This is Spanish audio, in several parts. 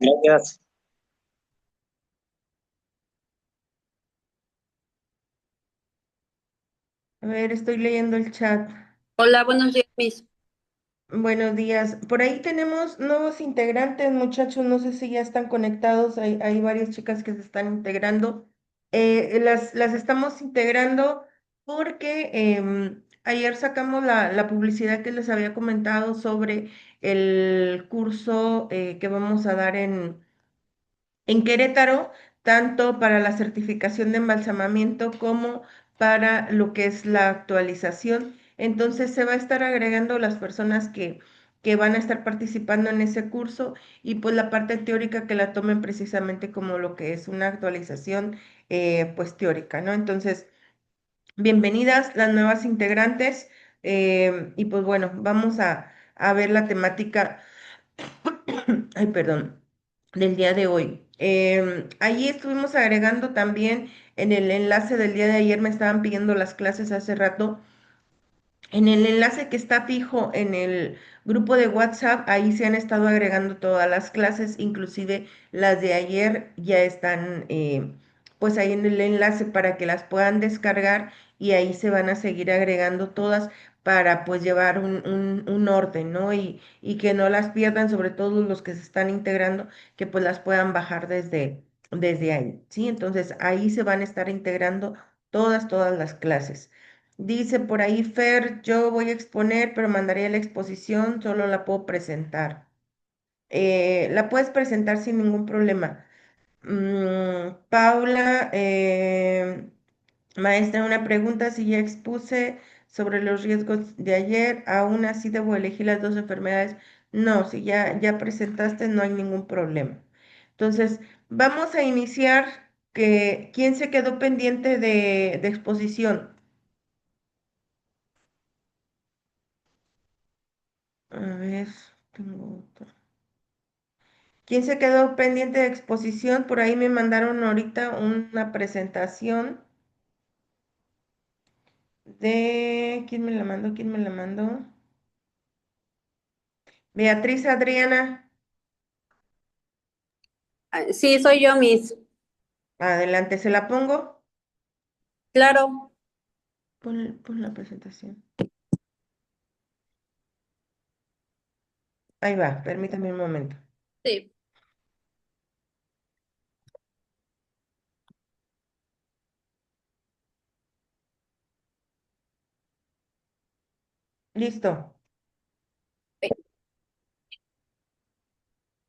Gracias. A ver, estoy leyendo el chat. Hola, buenos días, Miss. Buenos días. Por ahí tenemos nuevos integrantes, muchachos. No sé si ya están conectados. Hay varias chicas que se están integrando. Las estamos integrando porque ayer sacamos la publicidad que les había comentado sobre el curso que vamos a dar en Querétaro, tanto para la certificación de embalsamamiento como para lo que es la actualización. Entonces se va a estar agregando las personas que van a estar participando en ese curso y pues la parte teórica que la tomen precisamente como lo que es una actualización pues teórica, ¿no? Entonces, bienvenidas las nuevas integrantes y pues bueno, vamos a ver la temática. Ay, perdón, del día de hoy. Allí estuvimos agregando también en el enlace del día de ayer, me estaban pidiendo las clases hace rato. En el enlace que está fijo en el grupo de WhatsApp, ahí se han estado agregando todas las clases, inclusive las de ayer ya están pues ahí en el enlace para que las puedan descargar y ahí se van a seguir agregando todas para pues llevar un orden, ¿no? Y que no las pierdan, sobre todo los que se están integrando, que pues las puedan bajar desde ahí, ¿sí? Entonces ahí se van a estar integrando todas las clases. Dice por ahí Fer, yo voy a exponer, pero mandaría la exposición, solo la puedo presentar. La puedes presentar sin ningún problema. Paula, maestra, una pregunta, si ya expuse sobre los riesgos de ayer, aún así debo elegir las dos enfermedades. No, si ya presentaste, no hay ningún problema. Entonces, vamos a iniciar. ¿Quién se quedó pendiente de exposición? A ver, tengo otro. ¿Quién se quedó pendiente de exposición? Por ahí me mandaron ahorita una presentación de... ¿Quién me la mandó? ¿Quién me la mandó? Beatriz Adriana. Sí, soy yo, Miss. Adelante, ¿se la pongo? Claro. Pon la presentación. Ahí va, permítame un momento. Sí. Listo.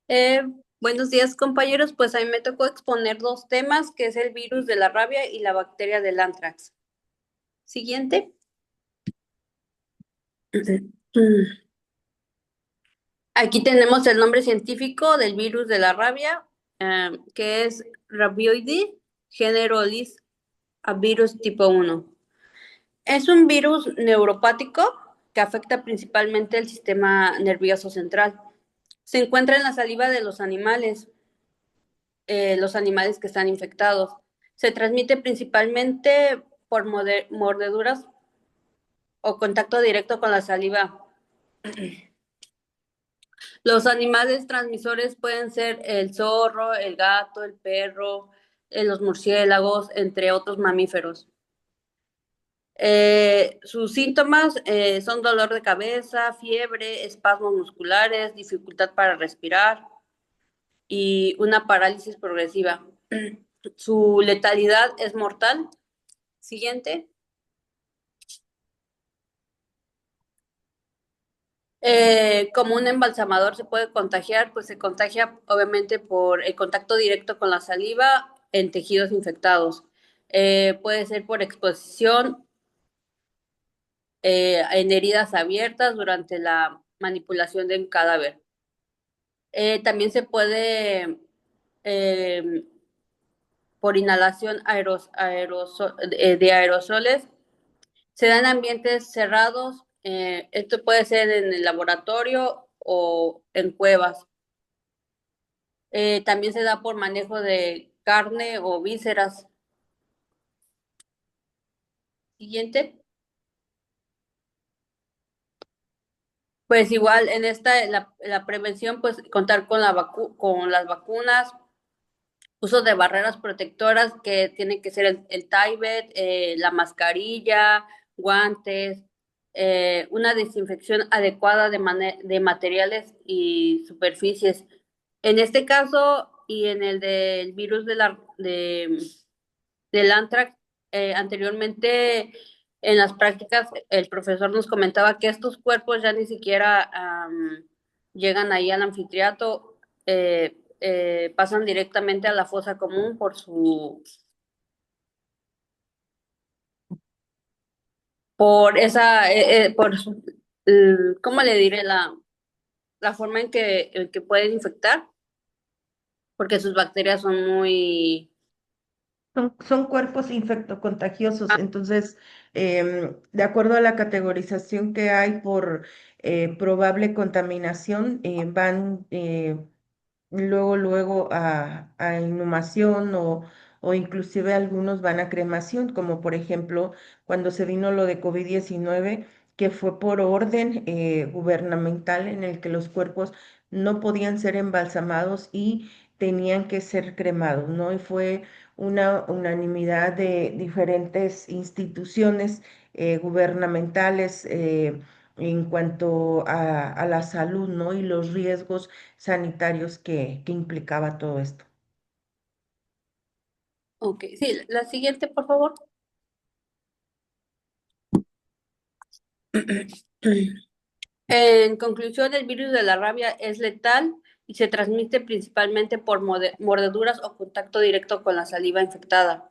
Eh, Buenos días, compañeros. Pues a mí me tocó exponer dos temas, que es el virus de la rabia y la bacteria del anthrax. Siguiente. Aquí tenemos el nombre científico del virus de la rabia, que es Rabioides generolis, a virus tipo 1. Es un virus neuropático que afecta principalmente el sistema nervioso central. Se encuentra en la saliva de los animales que están infectados. Se transmite principalmente por mordeduras o contacto directo con la saliva. Los animales transmisores pueden ser el zorro, el gato, el perro, los murciélagos, entre otros mamíferos. Sus síntomas son dolor de cabeza, fiebre, espasmos musculares, dificultad para respirar y una parálisis progresiva. Su letalidad es mortal. Siguiente. Como un embalsamador se puede contagiar, pues se contagia obviamente por el contacto directo con la saliva en tejidos infectados. Puede ser por exposición en heridas abiertas durante la manipulación de un cadáver. También se puede eh, por inhalación de aerosoles. Se da en ambientes cerrados. Esto puede ser en el laboratorio o en cuevas. También se da por manejo de carne o vísceras. Siguiente. Pues igual en la prevención, pues contar con con las vacunas, uso de barreras protectoras que tienen que ser el Tyvek, la mascarilla, guantes, una desinfección adecuada de materiales y superficies. En este caso y en el del virus del anthrax, anteriormente en las prácticas el profesor nos comentaba que estos cuerpos ya ni siquiera llegan ahí al anfiteatro, pasan directamente a la fosa común por esa, ¿cómo le diré? La forma en que pueden infectar, porque sus bacterias son muy... Son cuerpos infectocontagiosos, entonces, de acuerdo a la categorización que hay por probable contaminación, van luego a inhumación o inclusive algunos van a cremación, como por ejemplo cuando se vino lo de COVID-19, que fue por orden gubernamental en el que los cuerpos no podían ser embalsamados y tenían que ser cremados, ¿no? Y fue una unanimidad de diferentes instituciones gubernamentales. En cuanto a la salud, ¿no? Y los riesgos sanitarios que implicaba todo esto. Ok, sí, la siguiente, por favor. En conclusión, el virus de la rabia es letal y se transmite principalmente por mordeduras o contacto directo con la saliva infectada.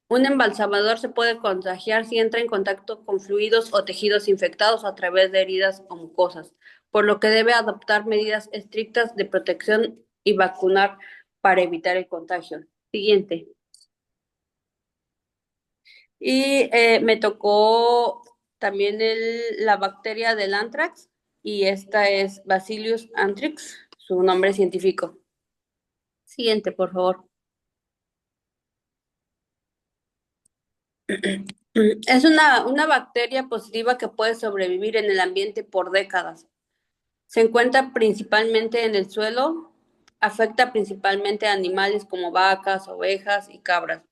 Un embalsamador se puede contagiar si entra en contacto con fluidos o tejidos infectados a través de heridas o mucosas, por lo que debe adoptar medidas estrictas de protección y vacunar para evitar el contagio. Siguiente. Y me tocó también la bacteria del anthrax, y esta es Bacillus anthrax, su nombre científico. Siguiente, por favor. Es una bacteria positiva que puede sobrevivir en el ambiente por décadas. Se encuentra principalmente en el suelo, afecta principalmente a animales como vacas, ovejas y cabras.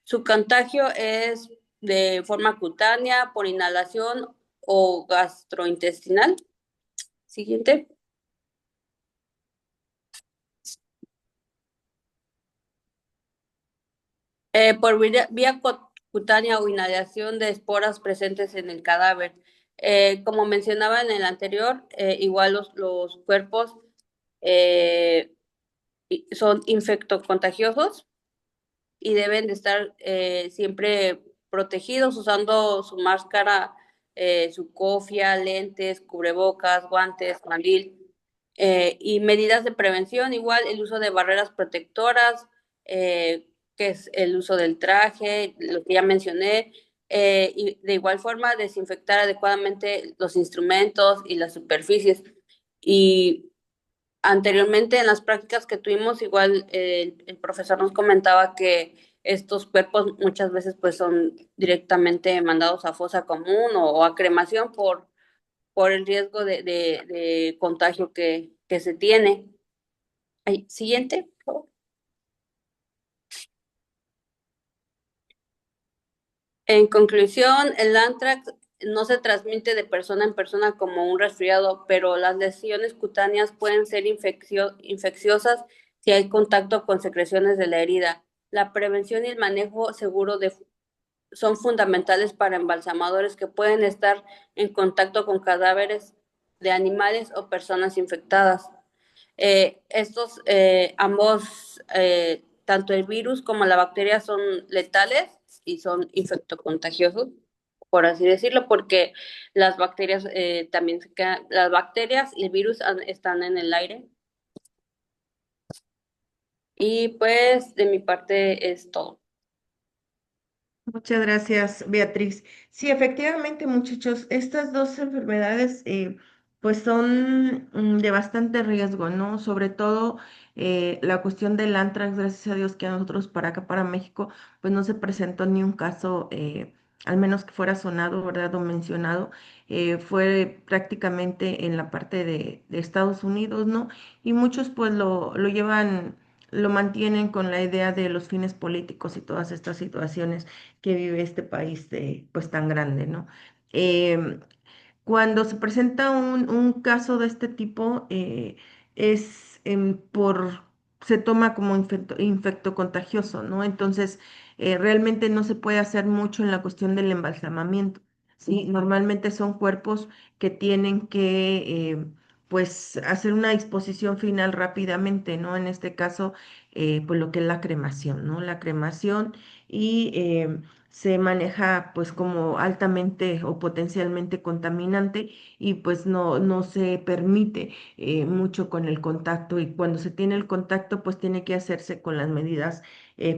Su contagio es de forma cutánea, por inhalación o gastrointestinal. Siguiente. Por cutánea o inhalación de esporas presentes en el cadáver. Como mencionaba en el anterior, igual los cuerpos eh, son infectocontagiosos y deben de estar siempre protegidos usando su máscara, su cofia, lentes, cubrebocas, guantes, mandil, y medidas de prevención, igual el uso de barreras protectoras, que es el uso del traje, lo que ya mencioné, y de igual forma desinfectar adecuadamente los instrumentos y las superficies. Y anteriormente en las prácticas que tuvimos, igual el profesor nos comentaba que estos cuerpos muchas veces pues son directamente mandados a fosa común o a cremación por el riesgo de contagio que se tiene. Ay, siguiente, por favor. En conclusión, el anthrax no se transmite de persona en persona como un resfriado, pero las lesiones cutáneas pueden ser infecciosas si hay contacto con secreciones de la herida. La prevención y el manejo seguro son fundamentales para embalsamadores que pueden estar en contacto con cadáveres de animales o personas infectadas. Ambos, tanto el virus como la bacteria son letales y son infectocontagiosos, por así decirlo, porque las bacterias también las bacterias y el virus están en el aire. Y pues de mi parte es todo. Muchas gracias, Beatriz. Sí, efectivamente, muchachos, estas dos enfermedades pues son de bastante riesgo, ¿no? Sobre todo la cuestión del anthrax, gracias a Dios que a nosotros para acá, para México, pues no se presentó ni un caso al menos que fuera sonado, ¿verdad? O mencionado, fue prácticamente en la parte de Estados Unidos, ¿no? Y muchos pues lo llevan, lo mantienen con la idea de los fines políticos y todas estas situaciones que vive este país pues tan grande, ¿no? Em, Cuando se presenta un caso de este tipo, es se toma como infecto contagioso, ¿no? Entonces, realmente no se puede hacer mucho en la cuestión del embalsamamiento, ¿sí? Normalmente son cuerpos que tienen que, pues, hacer una disposición final rápidamente, ¿no? En este caso, pues lo que es la cremación, ¿no? La cremación y se maneja pues como altamente o potencialmente contaminante y pues no se permite mucho con el contacto y cuando se tiene el contacto pues tiene que hacerse con las medidas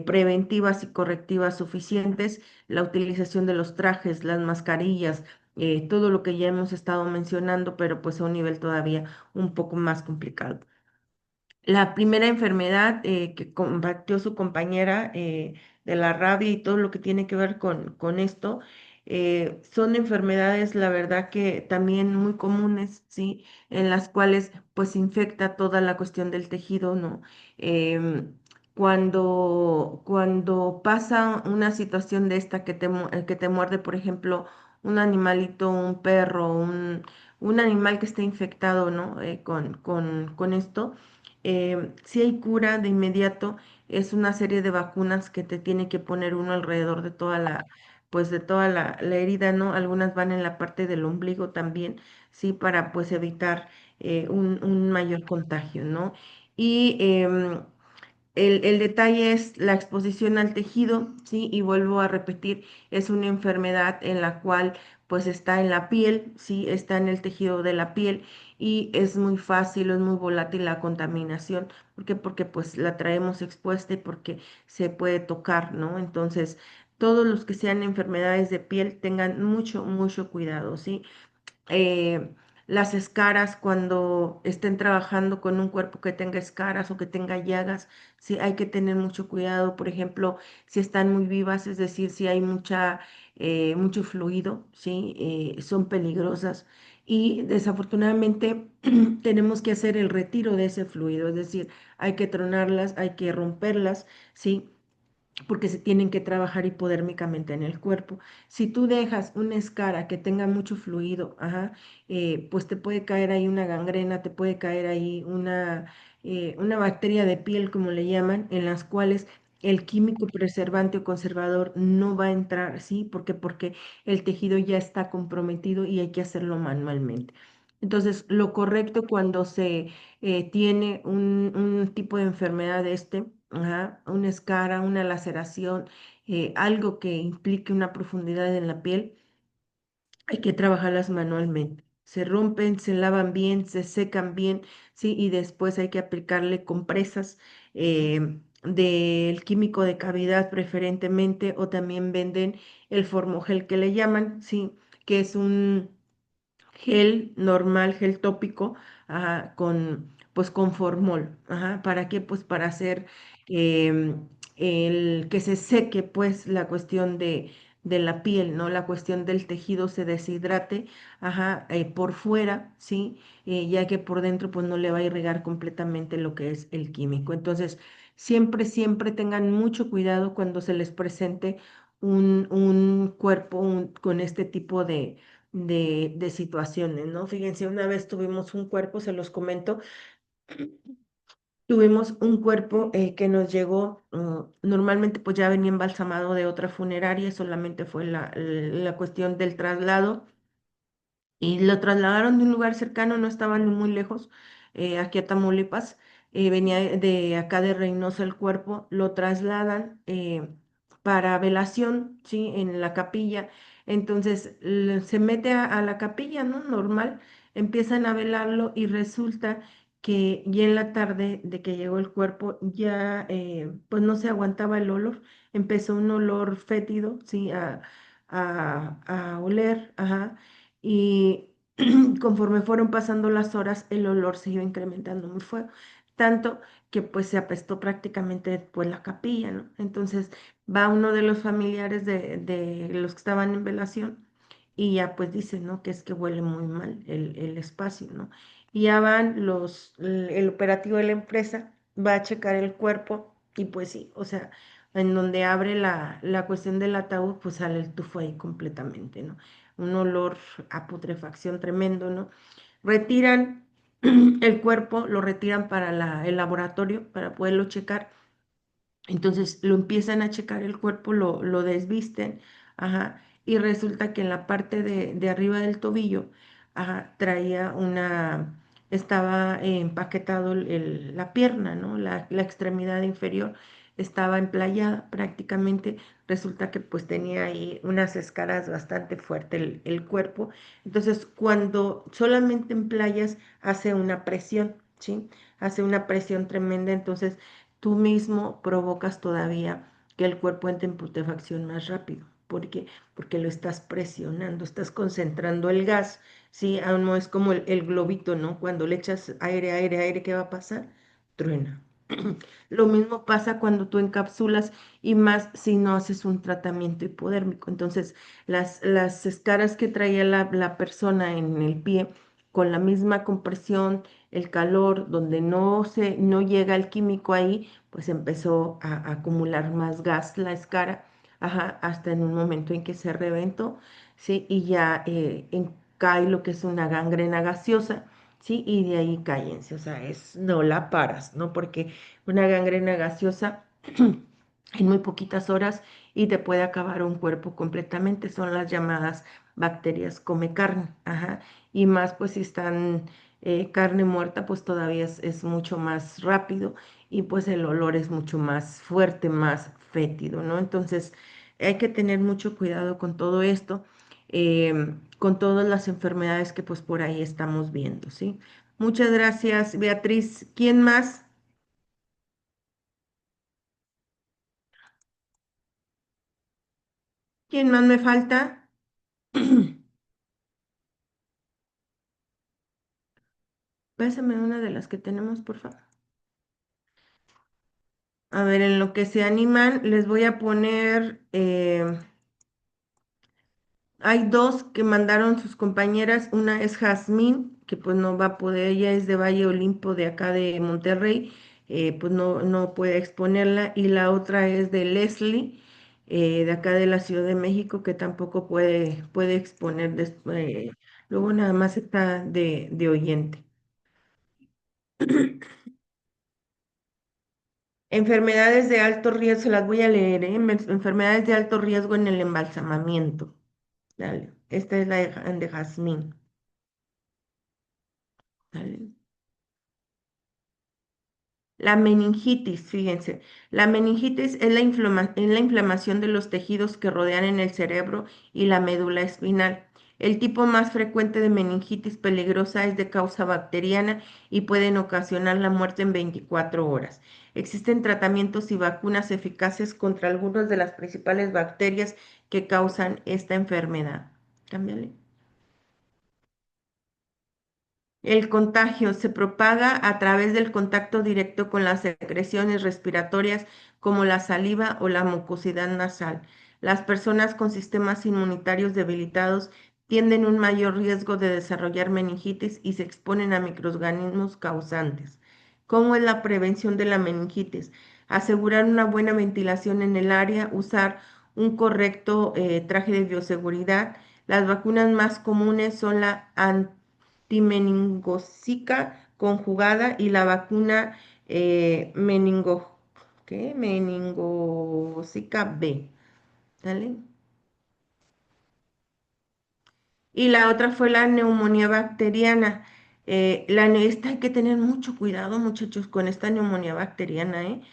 preventivas y correctivas suficientes, la utilización de los trajes, las mascarillas, todo lo que ya hemos estado mencionando, pero pues a un nivel todavía un poco más complicado. La primera enfermedad que combatió su compañera de la rabia y todo lo que tiene que ver con esto, son enfermedades, la verdad que también muy comunes, ¿sí? En las cuales pues infecta toda la cuestión del tejido, ¿no? Cuando pasa una situación de esta que te muerde, por ejemplo, un animalito, un perro, un animal que esté infectado, ¿no? Con esto si hay cura de inmediato, es una serie de vacunas que te tiene que poner uno alrededor de pues de toda la herida, ¿no? Algunas van en la parte del ombligo también, sí, para pues evitar un mayor contagio, ¿no? Y el detalle es la exposición al tejido, ¿sí? Y vuelvo a repetir, es una enfermedad en la cual pues está en la piel, ¿sí? Está en el tejido de la piel y es muy fácil, es muy volátil la contaminación. ¿Por qué? Porque pues la traemos expuesta y porque se puede tocar, ¿no? Entonces, todos los que sean enfermedades de piel tengan mucho, mucho cuidado, ¿sí? eh, las escaras cuando estén trabajando con un cuerpo que tenga escaras o que tenga llagas, sí, hay que tener mucho cuidado, por ejemplo, si están muy vivas, es decir, si hay mucho fluido, sí, son peligrosas y desafortunadamente tenemos que hacer el retiro de ese fluido, es decir, hay que tronarlas, hay que romperlas, sí porque se tienen que trabajar hipodérmicamente en el cuerpo. Si tú dejas una escara que tenga mucho fluido, ajá, pues te puede caer ahí una gangrena, te puede caer ahí una bacteria de piel, como le llaman, en las cuales el químico preservante o conservador no va a entrar, ¿sí? ¿Por qué? Porque el tejido ya está comprometido y hay que hacerlo manualmente. Entonces, lo correcto cuando se tiene un tipo de enfermedad de este, ajá, una escara, una laceración, algo que implique una profundidad en la piel, hay que trabajarlas manualmente. Se rompen, se lavan bien, se secan bien, ¿sí? Y después hay que aplicarle compresas del químico de cavidad preferentemente, o también venden el formogel que le llaman, ¿sí? Que es un gel normal, gel tópico, ajá, pues con formol. Ajá, ¿para qué? Pues para hacer el que se seque pues la cuestión de la piel, ¿no? La cuestión del tejido se deshidrate, ajá, por fuera, ¿sí? Ya que por dentro pues no le va a irrigar completamente lo que es el químico. Entonces, siempre tengan mucho cuidado cuando se les presente un cuerpo con este tipo de situaciones, ¿no? Fíjense, una vez tuvimos un cuerpo, se los comento, tuvimos un cuerpo que nos llegó, normalmente pues ya venía embalsamado de otra funeraria, solamente fue la cuestión del traslado y lo trasladaron de un lugar cercano, no estaba ni muy lejos, aquí a Tamaulipas, venía de acá de Reynosa el cuerpo, lo trasladan para velación, ¿sí? En la capilla, entonces se mete a la capilla, ¿no? Normal, empiezan a velarlo y resulta que ya en la tarde de que llegó el cuerpo ya pues no se aguantaba el olor, empezó un olor fétido, ¿sí? A oler, ajá y conforme fueron pasando las horas, el olor se iba incrementando muy fuerte. tanto que pues se apestó prácticamente pues la capilla, ¿no? Entonces va uno de los familiares de los que estaban en velación y ya pues dice, ¿no? Que es que huele muy mal el espacio, ¿no? Y ya van el operativo de la empresa, va a checar el cuerpo y pues sí, o sea, en donde abre la cuestión del ataúd, pues sale el tufo ahí completamente, ¿no? Un olor a putrefacción tremendo, ¿no? Retiran el cuerpo, lo retiran para el laboratorio para poderlo checar. Entonces lo empiezan a checar el cuerpo, lo desvisten, ajá, y resulta que en la parte de arriba del tobillo, ajá, estaba empaquetado la pierna, ¿no? La extremidad inferior estaba emplayada prácticamente. Resulta que pues tenía ahí unas escaras bastante fuerte el cuerpo. Entonces cuando solamente emplayas hace una presión, ¿sí? Hace una presión tremenda, entonces tú mismo provocas todavía que el cuerpo entre en putrefacción más rápido. ¿Por qué? Porque lo estás presionando, estás concentrando el gas, ¿sí? Aún no es como el globito, ¿no? Cuando le echas aire, aire, aire, ¿qué va a pasar? Truena. Lo mismo pasa cuando tú encapsulas y más si no haces un tratamiento hipodérmico. Entonces, las escaras que traía la persona en el pie, con la misma compresión, el calor, donde no llega el químico ahí, pues empezó a acumular más gas la escara, ajá, hasta en un momento en que se reventó, ¿sí? Y ya cae lo que es una gangrena gaseosa, ¿sí? Y de ahí cállense, o sea, no la paras, ¿no? Porque una gangrena gaseosa en muy poquitas horas y te puede acabar un cuerpo completamente, son las llamadas bacterias come carne, ajá, y más pues si están carne muerta, pues todavía es mucho más rápido y pues el olor es mucho más fuerte, más fétido, ¿no? Entonces hay que tener mucho cuidado con todo esto, con todas las enfermedades que pues por ahí estamos viendo, ¿sí? Muchas gracias, Beatriz. ¿Quién más? ¿Quién más me falta? Pásame una de las que tenemos, por favor. A ver, en lo que se animan, les voy a poner, hay dos que mandaron sus compañeras, una es Jazmín, que pues no va a poder, ella es de Valle Olimpo, de acá de Monterrey, pues no puede exponerla, y la otra es de Leslie, de acá de la Ciudad de México, que tampoco puede exponer, luego nada más está de oyente. Enfermedades de alto riesgo, se las voy a leer, ¿eh? Enfermedades de alto riesgo en el embalsamamiento. Dale, esta es la de Jazmín. Dale. La meningitis, fíjense, la meningitis es es la inflamación de los tejidos que rodean en el cerebro y la médula espinal. El tipo más frecuente de meningitis peligrosa es de causa bacteriana y pueden ocasionar la muerte en 24 horas. Existen tratamientos y vacunas eficaces contra algunas de las principales bacterias que causan esta enfermedad. Cámbiale. El contagio se propaga a través del contacto directo con las secreciones respiratorias como la saliva o la mucosidad nasal. Las personas con sistemas inmunitarios debilitados tienen un mayor riesgo de desarrollar meningitis y se exponen a microorganismos causantes. ¿Cómo es la prevención de la meningitis? Asegurar una buena ventilación en el área, usar un correcto traje de bioseguridad. Las vacunas más comunes son la antimeningócica conjugada y la vacuna meningócica B. ¿Sale? Y la otra fue la neumonía bacteriana. Esta hay que tener mucho cuidado, muchachos, con esta neumonía bacteriana, ¿eh?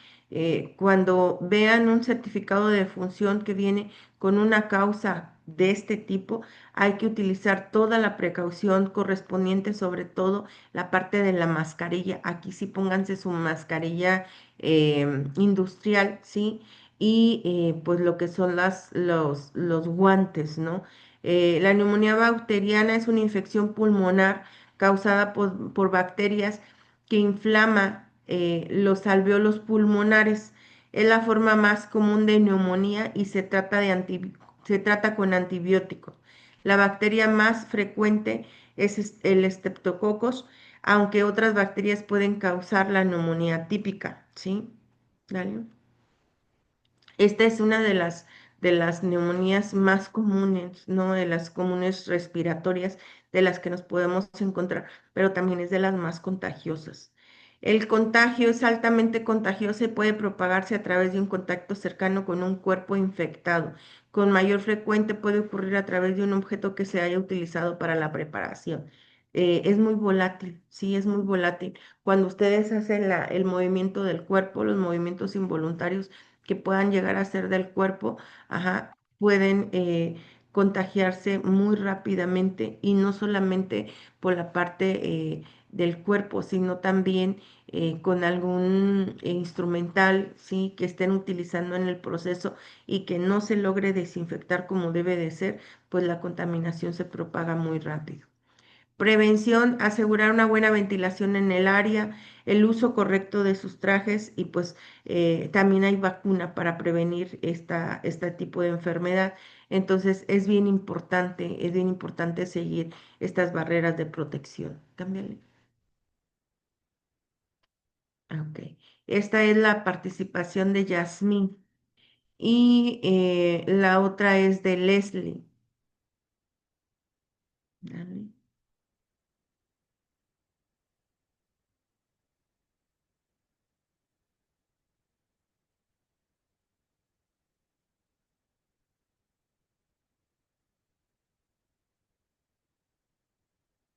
Cuando vean un certificado de defunción que viene con una causa de este tipo, hay que utilizar toda la precaución correspondiente, sobre todo la parte de la mascarilla. Aquí sí pónganse su mascarilla industrial, ¿sí? Y pues lo que son los guantes, ¿no? La neumonía bacteriana es una infección pulmonar causada por bacterias que inflama los alvéolos pulmonares. Es la forma más común de neumonía y se trata con antibióticos. La bacteria más frecuente es el Streptococcus, aunque otras bacterias pueden causar la neumonía típica, ¿sí? Dale. Esta es una de las neumonías más comunes, ¿no? De las comunes respiratorias de las que nos podemos encontrar, pero también es de las más contagiosas. El contagio es altamente contagioso y puede propagarse a través de un contacto cercano con un cuerpo infectado. Con mayor frecuencia puede ocurrir a través de un objeto que se haya utilizado para la preparación. Es muy volátil, sí, es muy volátil. Cuando ustedes hacen el movimiento del cuerpo, los movimientos involuntarios, que puedan llegar a ser del cuerpo, ajá, pueden contagiarse muy rápidamente y no solamente por la parte del cuerpo, sino también con algún instrumental, sí, que estén utilizando en el proceso y que no se logre desinfectar como debe de ser, pues la contaminación se propaga muy rápido. Prevención, asegurar una buena ventilación en el área, el uso correcto de sus trajes y pues también hay vacuna para prevenir este tipo de enfermedad. Entonces es bien importante seguir estas barreras de protección. Cámbiale. Ok. Esta es la participación de Yasmín y la otra es de Leslie. Dale.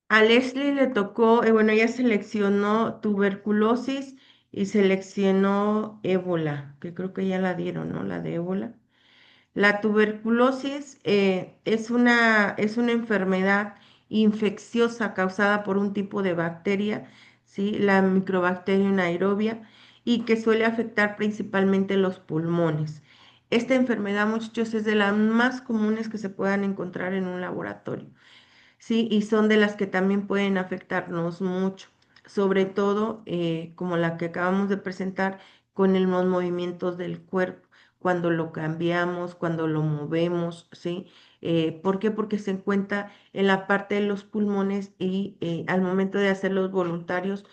A Leslie le tocó, bueno, ella seleccionó tuberculosis y seleccionó ébola, que creo que ya la dieron, ¿no? La de ébola. La tuberculosis es una enfermedad infecciosa causada por un tipo de bacteria, ¿sí? La Microbacterium aerobia, y que suele afectar principalmente los pulmones. Esta enfermedad, muchachos, es de las más comunes que se puedan encontrar en un laboratorio. Sí, y son de las que también pueden afectarnos mucho, sobre todo como la que acabamos de presentar con los movimientos del cuerpo, cuando lo cambiamos, cuando lo movemos, ¿sí? ¿Por qué? Porque se encuentra en la parte de los pulmones y al momento de hacer los voluntarios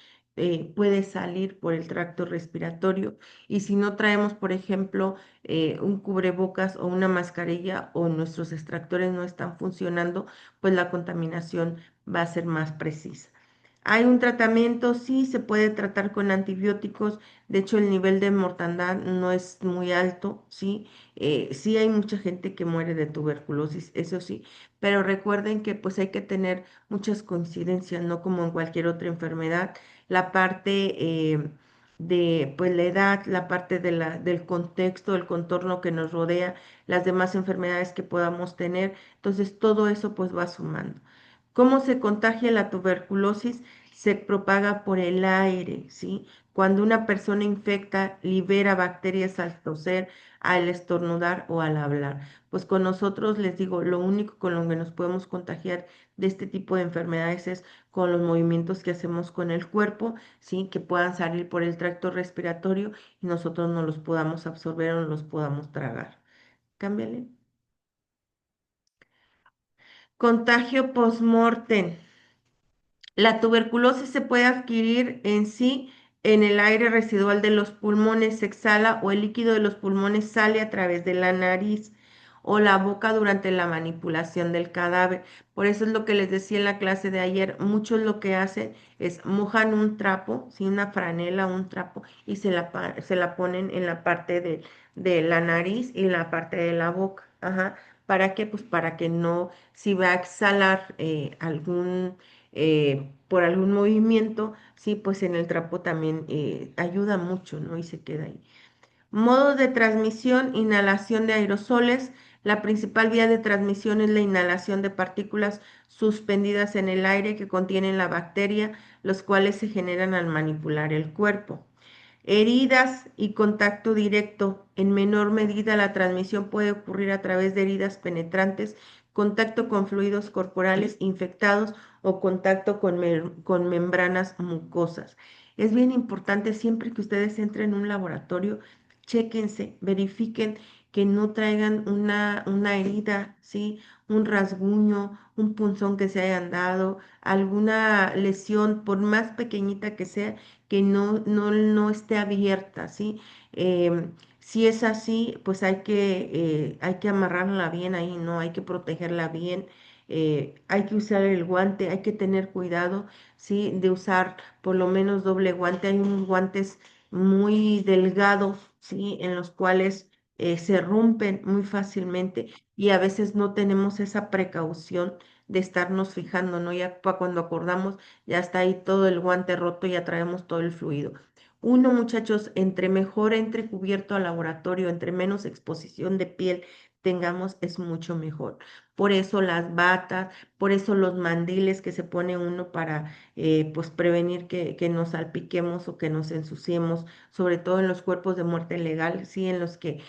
puede salir por el tracto respiratorio. Y si no traemos, por ejemplo, un cubrebocas o una mascarilla o nuestros extractores no están funcionando, pues la contaminación va a ser más precisa. Hay un tratamiento, sí, se puede tratar con antibióticos, de hecho el nivel de mortandad no es muy alto, sí, sí hay mucha gente que muere de tuberculosis, eso sí, pero recuerden que pues hay que tener muchas coincidencias, no como en cualquier otra enfermedad, la parte de pues la edad, la parte del contexto, el contorno que nos rodea, las demás enfermedades que podamos tener, entonces todo eso pues va sumando. ¿Cómo se contagia la tuberculosis? Se propaga por el aire, ¿sí? Cuando una persona infecta, libera bacterias al toser, al estornudar o al hablar. Pues con nosotros les digo, lo único con lo que nos podemos contagiar de este tipo de enfermedades es con los movimientos que hacemos con el cuerpo, ¿sí? Que puedan salir por el tracto respiratorio y nosotros no los podamos absorber o no los podamos tragar. Cámbiale. Contagio post-mortem. La tuberculosis se puede adquirir en sí en el aire residual de los pulmones, se exhala o el líquido de los pulmones sale a través de la nariz o la boca durante la manipulación del cadáver. Por eso es lo que les decía en la clase de ayer. Muchos lo que hacen es mojan un trapo, ¿sí? Una franela, un trapo, y se la ponen en la parte de la nariz y en la parte de la boca. Ajá. ¿Para qué? Pues para que no, si va a exhalar por algún movimiento, sí, pues en el trapo también ayuda mucho, ¿no? Y se queda ahí. Modos de transmisión, inhalación de aerosoles. La principal vía de transmisión es la inhalación de partículas suspendidas en el aire que contienen la bacteria, los cuales se generan al manipular el cuerpo. Heridas y contacto directo. En menor medida la transmisión puede ocurrir a través de heridas penetrantes, contacto con fluidos corporales infectados o contacto con membranas mucosas. Es bien importante siempre que ustedes entren en un laboratorio, chéquense, verifiquen que no traigan una herida, ¿sí? Un rasguño, un punzón que se hayan dado, alguna lesión, por más pequeñita que sea, que no esté abierta, ¿sí? Si es así, pues hay que amarrarla bien ahí, ¿no? Hay que protegerla bien, hay que usar el guante, hay que tener cuidado, ¿sí? De usar por lo menos doble guante. Hay unos guantes muy delgados, ¿sí? En los cuales se rompen muy fácilmente y a veces no tenemos esa precaución de estarnos fijando, ¿no? Ya cuando acordamos, ya está ahí todo el guante roto, ya traemos todo el fluido. Uno, muchachos, entre mejor entre cubierto al laboratorio, entre menos exposición de piel tengamos, es mucho mejor. Por eso las batas, por eso los mandiles que se pone uno para pues prevenir que nos salpiquemos o que nos ensuciemos, sobre todo en los cuerpos de muerte legal, sí, en los que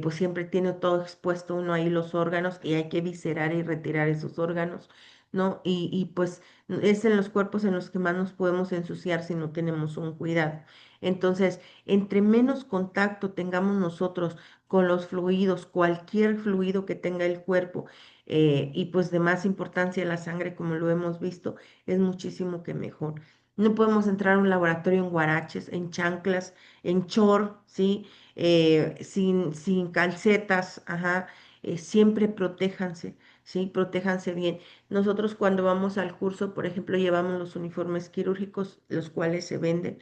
pues siempre tiene todo expuesto uno ahí los órganos y hay que viscerar y retirar esos órganos, ¿no? Y pues es en los cuerpos en los que más nos podemos ensuciar si no tenemos un cuidado. Entonces, entre menos contacto tengamos nosotros con los fluidos, cualquier fluido que tenga el cuerpo, y pues de más importancia la sangre, como lo hemos visto, es muchísimo que mejor. No podemos entrar a un laboratorio en guaraches, en chanclas, en short, ¿sí? Sin calcetas, ajá. Siempre protéjanse, ¿sí? Protéjanse bien. Nosotros cuando vamos al curso, por ejemplo, llevamos los uniformes quirúrgicos, los cuales se venden.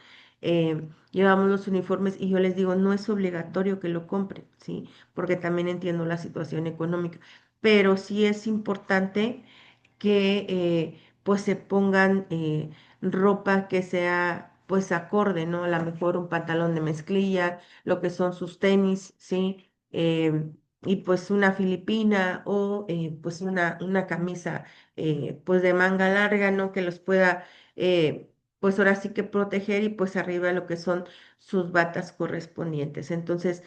Llevamos los uniformes y yo les digo, no es obligatorio que lo compren, ¿sí? Porque también entiendo la situación económica, pero sí es importante que pues se pongan ropa que sea pues acorde, ¿no? A lo mejor un pantalón de mezclilla, lo que son sus tenis, ¿sí? Y pues una filipina o pues una camisa pues de manga larga, ¿no? Que los pueda pues ahora sí que proteger y pues arriba lo que son sus batas correspondientes. Entonces,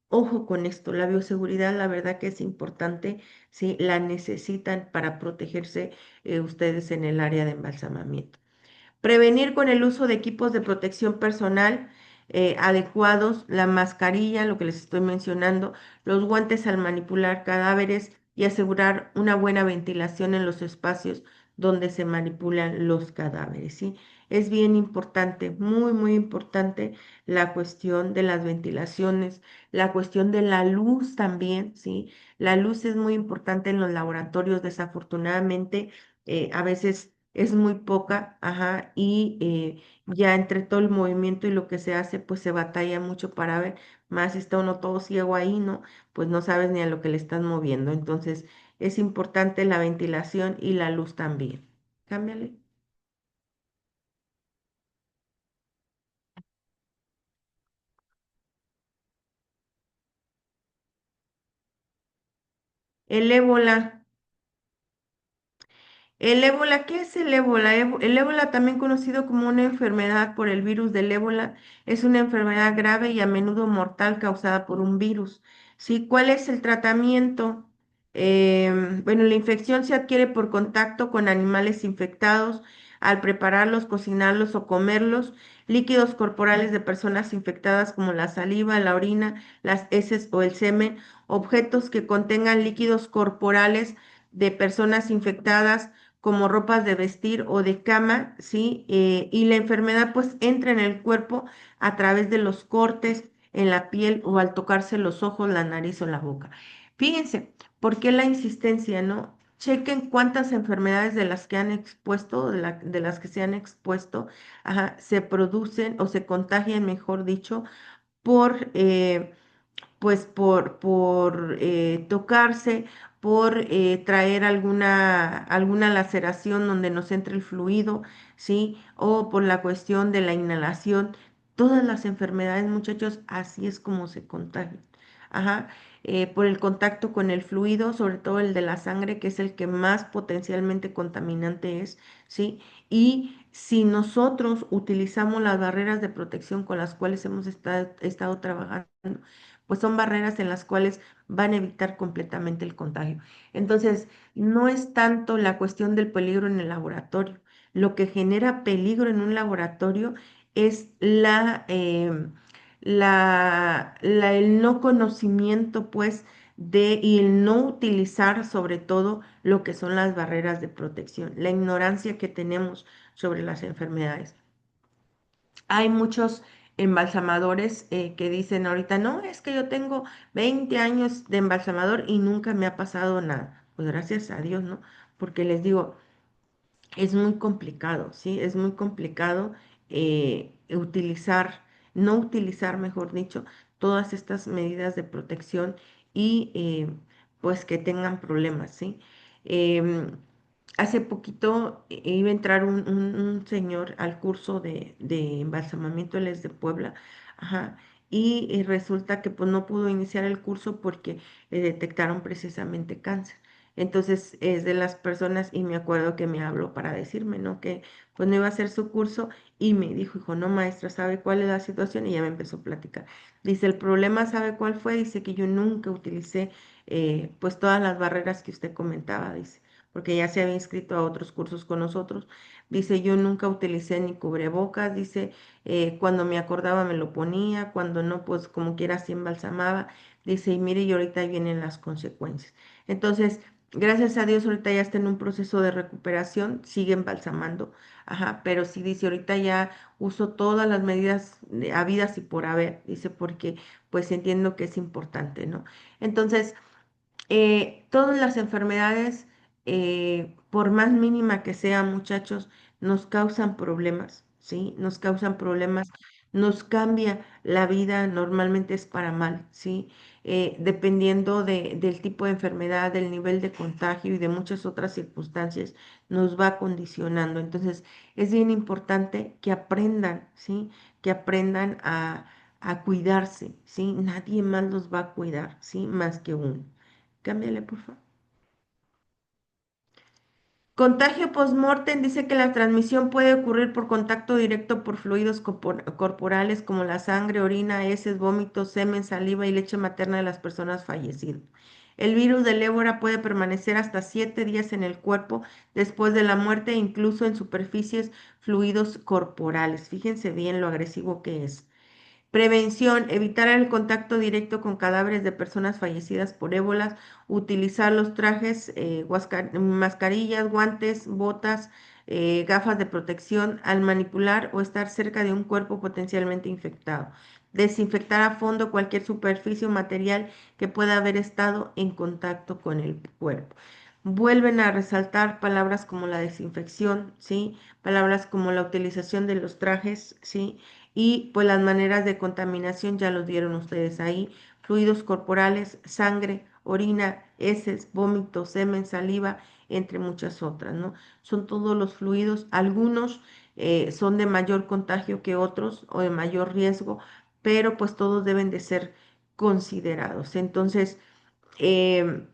ojo con esto, la bioseguridad, la verdad que es importante, sí, la necesitan para protegerse ustedes en el área de embalsamamiento. Prevenir con el uso de equipos de protección personal adecuados, la mascarilla, lo que les estoy mencionando, los guantes al manipular cadáveres y asegurar una buena ventilación en los espacios donde se manipulan los cadáveres, ¿sí? Es bien importante, muy, muy importante la cuestión de las ventilaciones, la cuestión de la luz también, ¿sí? La luz es muy importante en los laboratorios, desafortunadamente, a veces es muy poca, ajá, y ya entre todo el movimiento y lo que se hace, pues se batalla mucho para ver, más si está uno todo ciego ahí, ¿no? Pues no sabes ni a lo que le estás moviendo. Entonces, es importante la ventilación y la luz también. Cámbiale. El ébola. El ébola, ¿qué es el ébola? El ébola, también conocido como una enfermedad por el virus del ébola, es una enfermedad grave y a menudo mortal causada por un virus. ¿Sí? ¿Cuál es el tratamiento? Bueno, la infección se adquiere por contacto con animales infectados al prepararlos, cocinarlos o comerlos, líquidos corporales de personas infectadas como la saliva, la orina, las heces o el semen, objetos que contengan líquidos corporales de personas infectadas como ropas de vestir o de cama, ¿sí? Y la enfermedad pues entra en el cuerpo a través de los cortes en la piel o al tocarse los ojos, la nariz o la boca. Fíjense, ¿por qué la insistencia, no? Chequen cuántas enfermedades de las que han expuesto, de las que se han expuesto, ajá, se producen o se contagian, mejor dicho, por pues por tocarse, por traer alguna laceración donde nos entre el fluido, ¿sí? O por la cuestión de la inhalación. Todas las enfermedades, muchachos, así es como se contagian. Ajá. Por el contacto con el fluido, sobre todo el de la sangre, que es el que más potencialmente contaminante es, ¿sí? Y si nosotros utilizamos las barreras de protección con las cuales hemos estado trabajando, pues son barreras en las cuales van a evitar completamente el contagio. Entonces, no es tanto la cuestión del peligro en el laboratorio. Lo que genera peligro en un laboratorio es el no conocimiento, pues, y el no utilizar sobre todo lo que son las barreras de protección, la ignorancia que tenemos sobre las enfermedades. Hay muchos embalsamadores que dicen ahorita, no, es que yo tengo 20 años de embalsamador y nunca me ha pasado nada. Pues gracias a Dios, ¿no? Porque les digo, es muy complicado, ¿sí? Es muy complicado no utilizar, mejor dicho, todas estas medidas de protección y pues que tengan problemas, ¿sí? Em, Hace poquito iba a entrar un señor al curso de embalsamamiento, él es de Puebla, ajá, y resulta que pues no pudo iniciar el curso porque le detectaron precisamente cáncer. Entonces es de las personas y me acuerdo que me habló para decirme, ¿no? Que pues no iba a hacer su curso y me dijo, no, maestra, ¿sabe cuál es la situación? Y ya me empezó a platicar. Dice, el problema, ¿sabe cuál fue? Dice que yo nunca utilicé pues todas las barreras que usted comentaba, dice, porque ya se había inscrito a otros cursos con nosotros. Dice, yo nunca utilicé ni cubrebocas, dice, cuando me acordaba me lo ponía, cuando no, pues como quiera así embalsamaba. Dice, y mire, y ahorita vienen las consecuencias. Entonces, gracias a Dios, ahorita ya está en un proceso de recuperación, sigue embalsamando, ajá, pero sí dice, ahorita ya uso todas las medidas habidas y por haber, dice, porque pues entiendo que es importante, ¿no? Entonces, todas las enfermedades, por más mínima que sea, muchachos, nos causan problemas, ¿sí? Nos causan problemas, nos cambia la vida, normalmente es para mal, ¿sí? Dependiendo del tipo de enfermedad, del nivel de contagio y de muchas otras circunstancias, nos va condicionando. Entonces, es bien importante que aprendan, ¿sí? Que aprendan a cuidarse, ¿sí? Nadie más los va a cuidar, ¿sí? Más que uno. Cámbiale, por favor. Contagio post-mortem dice que la transmisión puede ocurrir por contacto directo por fluidos corporales como la sangre, orina, heces, vómitos, semen, saliva y leche materna de las personas fallecidas. El virus del ébola puede permanecer hasta 7 días en el cuerpo después de la muerte, incluso en superficies, fluidos corporales. Fíjense bien lo agresivo que es. Prevención, evitar el contacto directo con cadáveres de personas fallecidas por ébola, utilizar los trajes, mascarillas, guantes, botas, gafas de protección al manipular o estar cerca de un cuerpo potencialmente infectado. Desinfectar a fondo cualquier superficie o material que pueda haber estado en contacto con el cuerpo. Vuelven a resaltar palabras como la desinfección, ¿sí? Palabras como la utilización de los trajes, ¿sí? Y pues las maneras de contaminación ya los dieron ustedes ahí, fluidos corporales, sangre, orina, heces, vómito, semen, saliva, entre muchas otras, ¿no? Son todos los fluidos, algunos son de mayor contagio que otros o de mayor riesgo, pero pues todos deben de ser considerados. Entonces, em,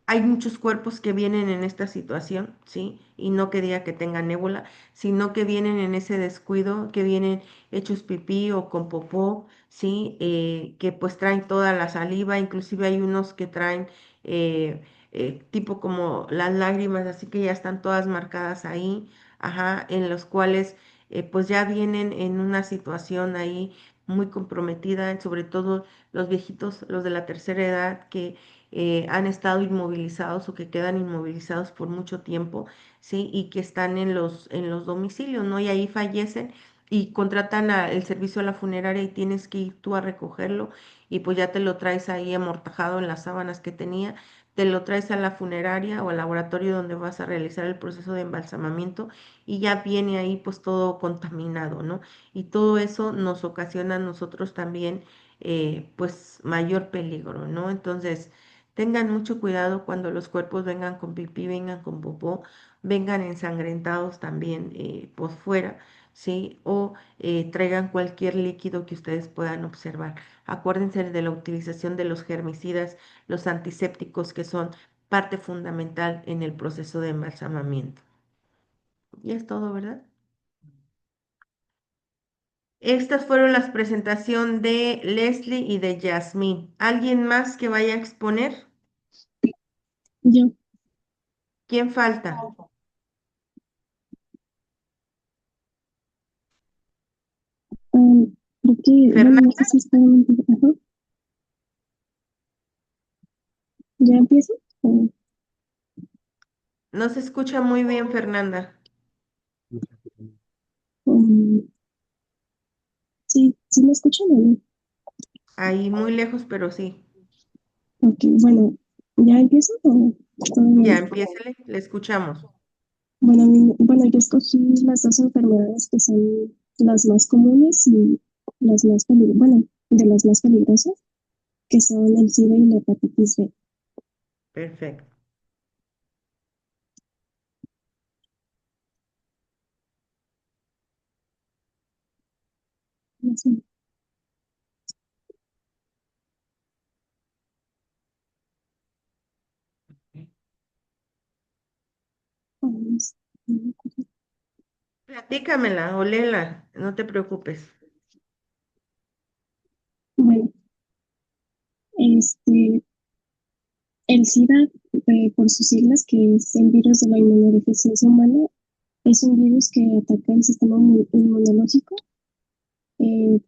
hay muchos cuerpos que vienen en esta situación, ¿sí? Y no que diga que tengan ébola, sino que vienen en ese descuido, que vienen hechos pipí o con popó, ¿sí? Que pues traen toda la saliva, inclusive hay unos que traen tipo como las lágrimas, así que ya están todas marcadas ahí, ajá, en los cuales pues ya vienen en una situación ahí muy comprometida, sobre todo los viejitos, los de la tercera edad, que han estado inmovilizados o que quedan inmovilizados por mucho tiempo, ¿sí? Y que están en los domicilios, ¿no? Y ahí fallecen y contratan el servicio a la funeraria y tienes que ir tú a recogerlo y pues ya te lo traes ahí amortajado en las sábanas que tenía, te lo traes a la funeraria o al laboratorio donde vas a realizar el proceso de embalsamamiento y ya viene ahí pues todo contaminado, ¿no? Y todo eso nos ocasiona a nosotros también pues mayor peligro, ¿no? Entonces, tengan mucho cuidado cuando los cuerpos vengan con pipí, vengan con popó, vengan ensangrentados también por fuera, ¿sí? O traigan cualquier líquido que ustedes puedan observar. Acuérdense de la utilización de los germicidas, los antisépticos que son parte fundamental en el proceso de embalsamamiento. Y es todo, ¿verdad? Estas fueron las presentaciones de Leslie y de Yasmín. ¿Alguien más que vaya a exponer? Yo, ¿Quién falta? ah, ok. Creo que, bueno, no sé Fernanda, si está ajá. ¿Ya empiezo? no se escucha muy bien, Fernanda. O- sí, sí me escuchan o no? Ahí muy lejos, pero sí. Ok, bueno, ¿ya empiezo o todavía Ya, no? empiécele, le escuchamos. Bueno, bueno, yo escogí las dos enfermedades que son las más comunes y las más peligrosas, bueno, de las más peligrosas, que son el SIDA y la hepatitis B. Perfecto. No sé, vamos, Platícamela o léela, no te preocupes. bueno, este, el SIDA, por sus siglas, que es el virus de la inmunodeficiencia humana, es un virus que ataca el sistema inmunológico. Eh,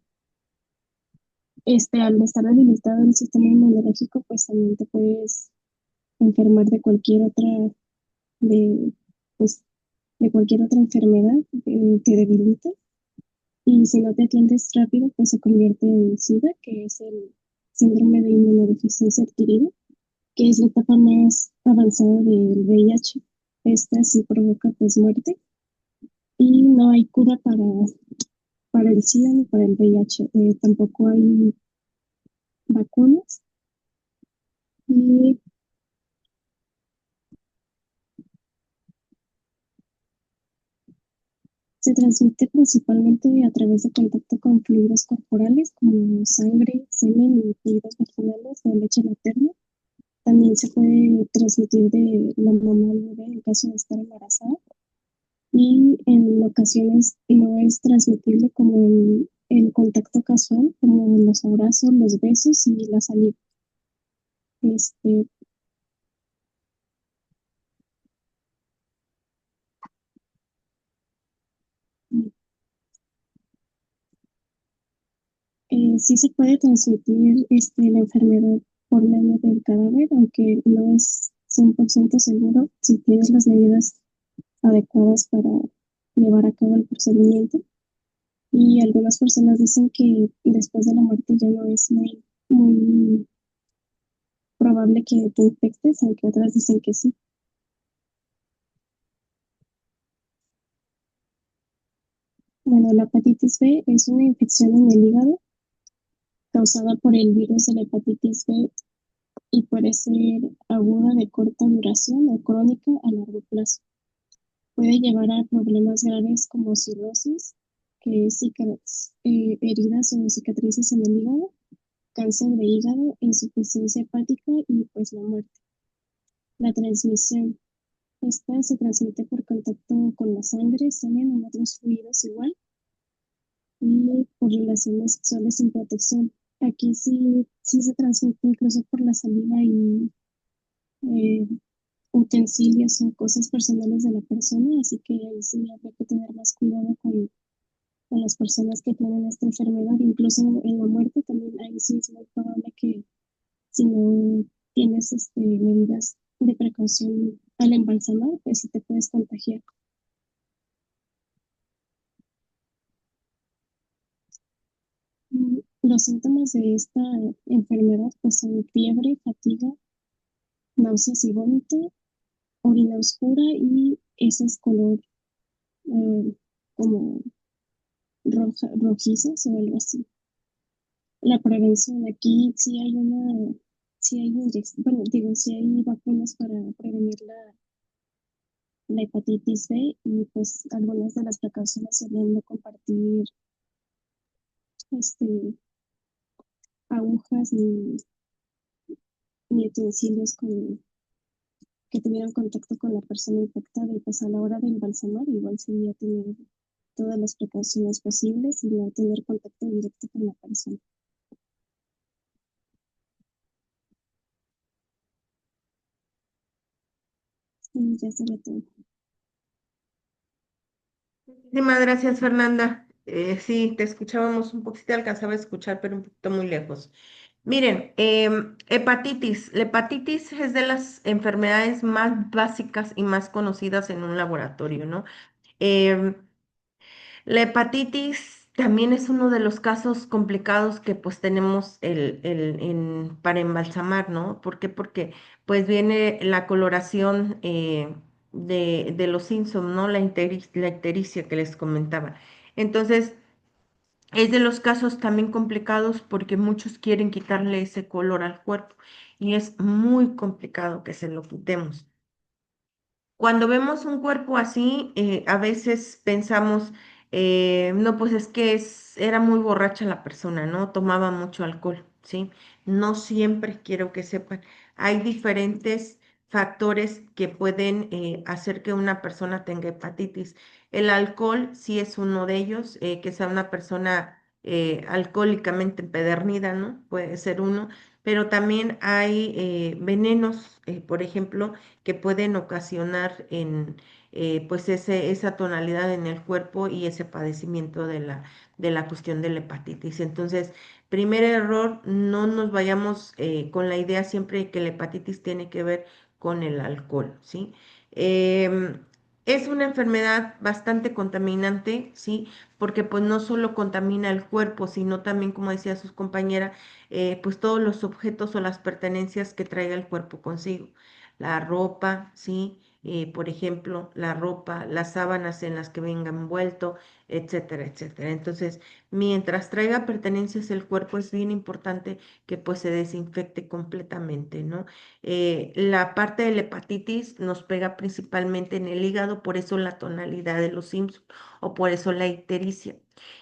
al estar debilitado el sistema inmunológico, pues también te puedes enfermar de cualquier otra, de, pues, de cualquier otra enfermedad que debilita. Y si no te atiendes rápido, pues se convierte en SIDA, que es el síndrome de inmunodeficiencia adquirida, que es la etapa más avanzada del VIH. Esta sí provoca pues muerte y no hay cura para el SIDA ni para el VIH. Tampoco hay vacunas y se transmite principalmente a través de contacto con fluidos corporales como sangre, semen y fluidos vaginales o leche materna. También se puede transmitir de la mamá al bebé en caso de estar embarazada y en ocasiones no es transmitible como en contacto casual, como los abrazos, los besos y la saliva. Este, sí se puede transmitir la enfermedad por medio del cadáver, aunque no es 100% seguro si tienes las medidas adecuadas para llevar a cabo el procedimiento. Y algunas personas dicen que después de la muerte ya no es muy probable que te infectes, aunque otras dicen que sí. Bueno, la hepatitis B es una infección en el hígado causada por el virus de la hepatitis B y puede ser aguda de corta duración o crónica a largo plazo. Puede llevar a problemas graves como cirrosis, que es heridas o cicatrices en el hígado, cáncer de hígado, insuficiencia hepática y pues la muerte. La transmisión. Esta se transmite por contacto con la sangre, semen o otros fluidos igual y por relaciones sexuales sin protección. Aquí sí se transmite incluso por la saliva y eh, utensilios o cosas personales de la persona, así que ahí sí habría que tener más cuidado con las personas que tienen esta enfermedad, incluso en la muerte también ahí sí es muy probable que si no tienes medidas de precaución al embalsamar, pues sí te puedes contagiar. Los síntomas de esta enfermedad pues son fiebre, fatiga, náuseas y vómito, orina oscura y heces color eh, como rojizas o algo así. La prevención, aquí sí hay bueno, digo, sí hay vacunas para prevenir la hepatitis B y pues algunas de las precauciones serían no compartir este, agujas ni utensilios que tuvieran contacto con la persona infectada y pues a la hora de embalsamar igual sería tener todas las precauciones posibles y no tener contacto directo con la persona. Y ya sería todo. Muchísimas gracias, Fernanda. Sí, te escuchábamos un poquito, te alcanzaba a escuchar, pero un poquito muy lejos. Miren, hepatitis. La hepatitis es de las enfermedades más básicas y más conocidas en un laboratorio, ¿no? Em, la hepatitis también es uno de los casos complicados que pues tenemos para embalsamar, ¿no? ¿Por qué? Porque pues viene la coloración de los Simpson, ¿no? La ictericia que les comentaba. Entonces, es de los casos también complicados porque muchos quieren quitarle ese color al cuerpo y es muy complicado que se lo quitemos. Cuando vemos un cuerpo así, a veces pensamos, no, pues es que era muy borracha la persona, ¿no? Tomaba mucho alcohol, ¿sí? No siempre quiero que sepan. Hay diferentes factores que pueden hacer que una persona tenga hepatitis. El alcohol sí es uno de ellos, que sea una persona alcohólicamente empedernida, ¿no? Puede ser uno, pero también hay venenos, por ejemplo, que pueden ocasionar pues esa tonalidad en el cuerpo y ese padecimiento de la cuestión de la hepatitis. Entonces, primer error, no nos vayamos con la idea siempre que la hepatitis tiene que ver con el alcohol, ¿sí? Em, es una enfermedad bastante contaminante, ¿sí? Porque pues no solo contamina el cuerpo, sino también, como decía sus compañeras, pues todos los objetos o las pertenencias que traiga el cuerpo consigo. La ropa, ¿sí? Por ejemplo, la ropa, las sábanas en las que venga envuelto, etcétera, etcétera. Entonces, mientras traiga pertenencias el cuerpo, es bien importante que pues se desinfecte completamente, ¿no? La parte de la hepatitis nos pega principalmente en el hígado, por eso la tonalidad de los Simpson o por eso la ictericia.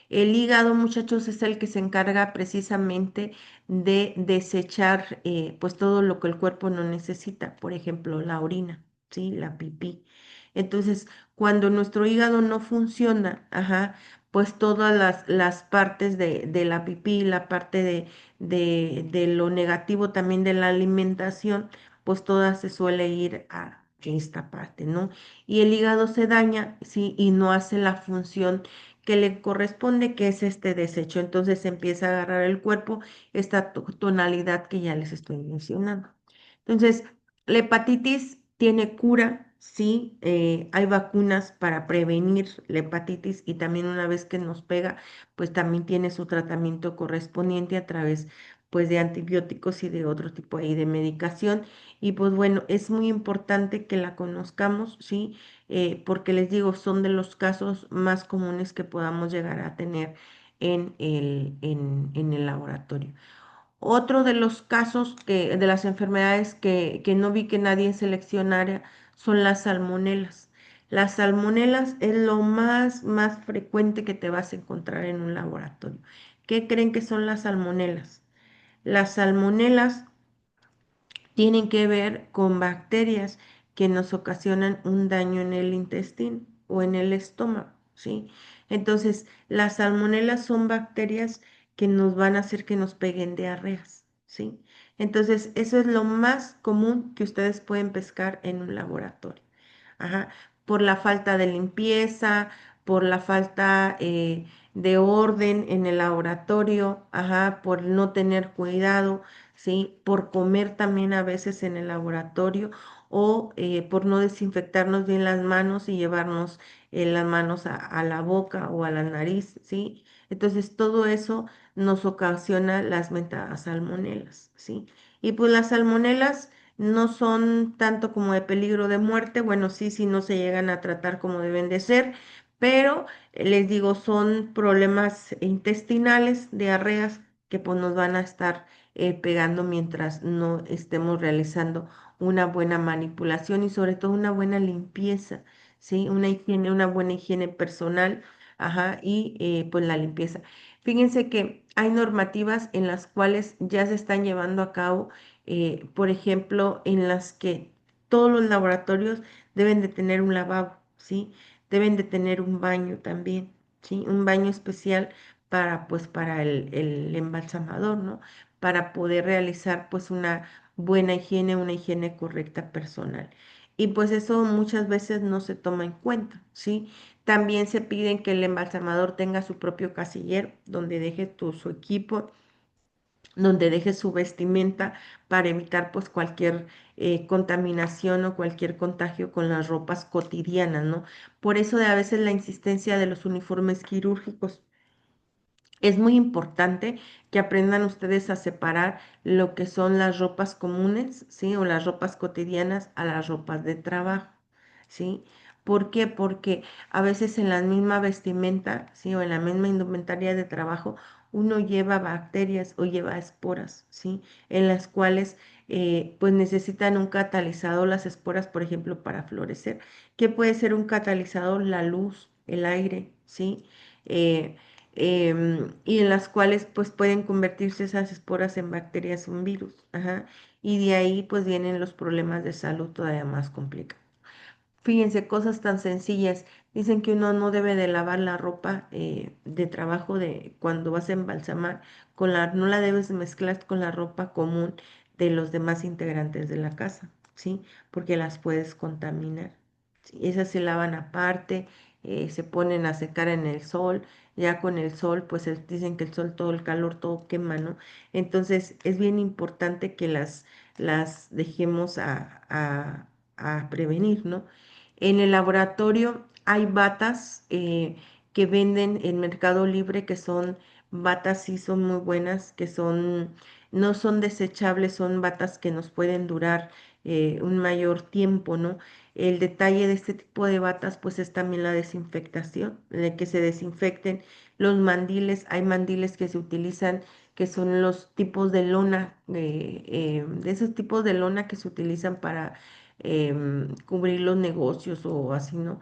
El hígado, muchachos, es el que se encarga precisamente de desechar pues todo lo que el cuerpo no necesita, por ejemplo, la orina, ¿sí? La pipí. Entonces, cuando nuestro hígado no funciona, ajá, pues todas las partes de la pipí, la parte de lo negativo también de la alimentación, pues toda se suele ir a esta parte, ¿no? Y el hígado se daña, ¿sí? Y no hace la función que le corresponde, que es este desecho. Entonces empieza a agarrar el cuerpo esta tonalidad que ya les estoy mencionando. Entonces, la hepatitis tiene cura, sí, hay vacunas para prevenir la hepatitis y también una vez que nos pega, pues también tiene su tratamiento correspondiente a través pues de antibióticos y de otro tipo ahí de medicación. Y pues bueno, es muy importante que la conozcamos, ¿sí? Porque les digo, son de los casos más comunes que podamos llegar a tener en el laboratorio. Otro de los casos de las enfermedades que no vi que nadie seleccionara son las salmonelas. Las salmonelas es lo más frecuente que te vas a encontrar en un laboratorio. ¿Qué creen que son las salmonelas? Las salmonelas tienen que ver con bacterias que nos ocasionan un daño en el intestino o en el estómago, ¿sí? Entonces, las salmonelas son bacterias que nos van a hacer que nos peguen diarreas, ¿sí? Entonces, eso es lo más común que ustedes pueden pescar en un laboratorio. Ajá, por la falta de limpieza, por la falta de orden en el laboratorio, ajá, por no tener cuidado, ¿sí? Por comer también a veces en el laboratorio o por no desinfectarnos bien las manos y llevarnos las manos a la boca o a la nariz, ¿sí? Entonces todo eso nos ocasiona las mentadas salmonelas, ¿sí? Y pues las salmonelas no son tanto como de peligro de muerte, bueno, sí, sí no se llegan a tratar como deben de ser, pero les digo, son problemas intestinales, diarreas, que pues nos van a estar pegando mientras no estemos realizando una buena manipulación y sobre todo una buena limpieza, ¿sí? Una higiene, una buena higiene personal, ajá, y pues la limpieza. Fíjense que hay normativas en las cuales ya se están llevando a cabo por ejemplo, en las que todos los laboratorios deben de tener un lavabo, ¿sí? Deben de tener un baño también, ¿sí? Un baño especial para, pues, para el embalsamador, ¿no? Para poder realizar, pues, una buena higiene, una higiene correcta personal. y pues eso muchas veces no se toma en cuenta, ¿sí? También se piden que el embalsamador tenga su propio casillero donde deje su equipo, donde deje su vestimenta para evitar pues cualquier contaminación o cualquier contagio con las ropas cotidianas, ¿no? Por eso de a veces la insistencia de los uniformes quirúrgicos. Es muy importante que aprendan ustedes a separar lo que son las ropas comunes, ¿sí? O las ropas cotidianas a las ropas de trabajo, ¿sí? ¿Por qué? Porque a veces en la misma vestimenta, ¿sí? O en la misma indumentaria de trabajo, uno lleva bacterias o lleva esporas, ¿sí? En las cuales pues necesitan un catalizador, las esporas, por ejemplo, para florecer. ¿Qué puede ser un catalizador? La luz, el aire, ¿sí? Eh, y en las cuales pues pueden convertirse esas esporas en bacterias, un virus, ajá, y de ahí pues vienen los problemas de salud todavía más complicados. Fíjense, cosas tan sencillas. Dicen que uno no debe de lavar la ropa de trabajo de cuando vas a embalsamar no la debes mezclar con la ropa común de los demás integrantes de la casa, ¿sí? Porque las puedes contaminar. ¿Sí? Esas se lavan aparte, se ponen a secar en el sol, ya con el sol, pues dicen que el sol, todo el calor, todo quema, ¿no? Entonces es bien importante que las dejemos a prevenir, ¿no? En el laboratorio hay batas que venden en Mercado Libre que son batas, sí son muy buenas, no son desechables, son batas que nos pueden durar un mayor tiempo, ¿no? El detalle de este tipo de batas pues es también la desinfectación, de que se desinfecten los mandiles. Hay mandiles que se utilizan que son los tipos de lona, de esos tipos de lona que se utilizan para cubrir los negocios o así, ¿no?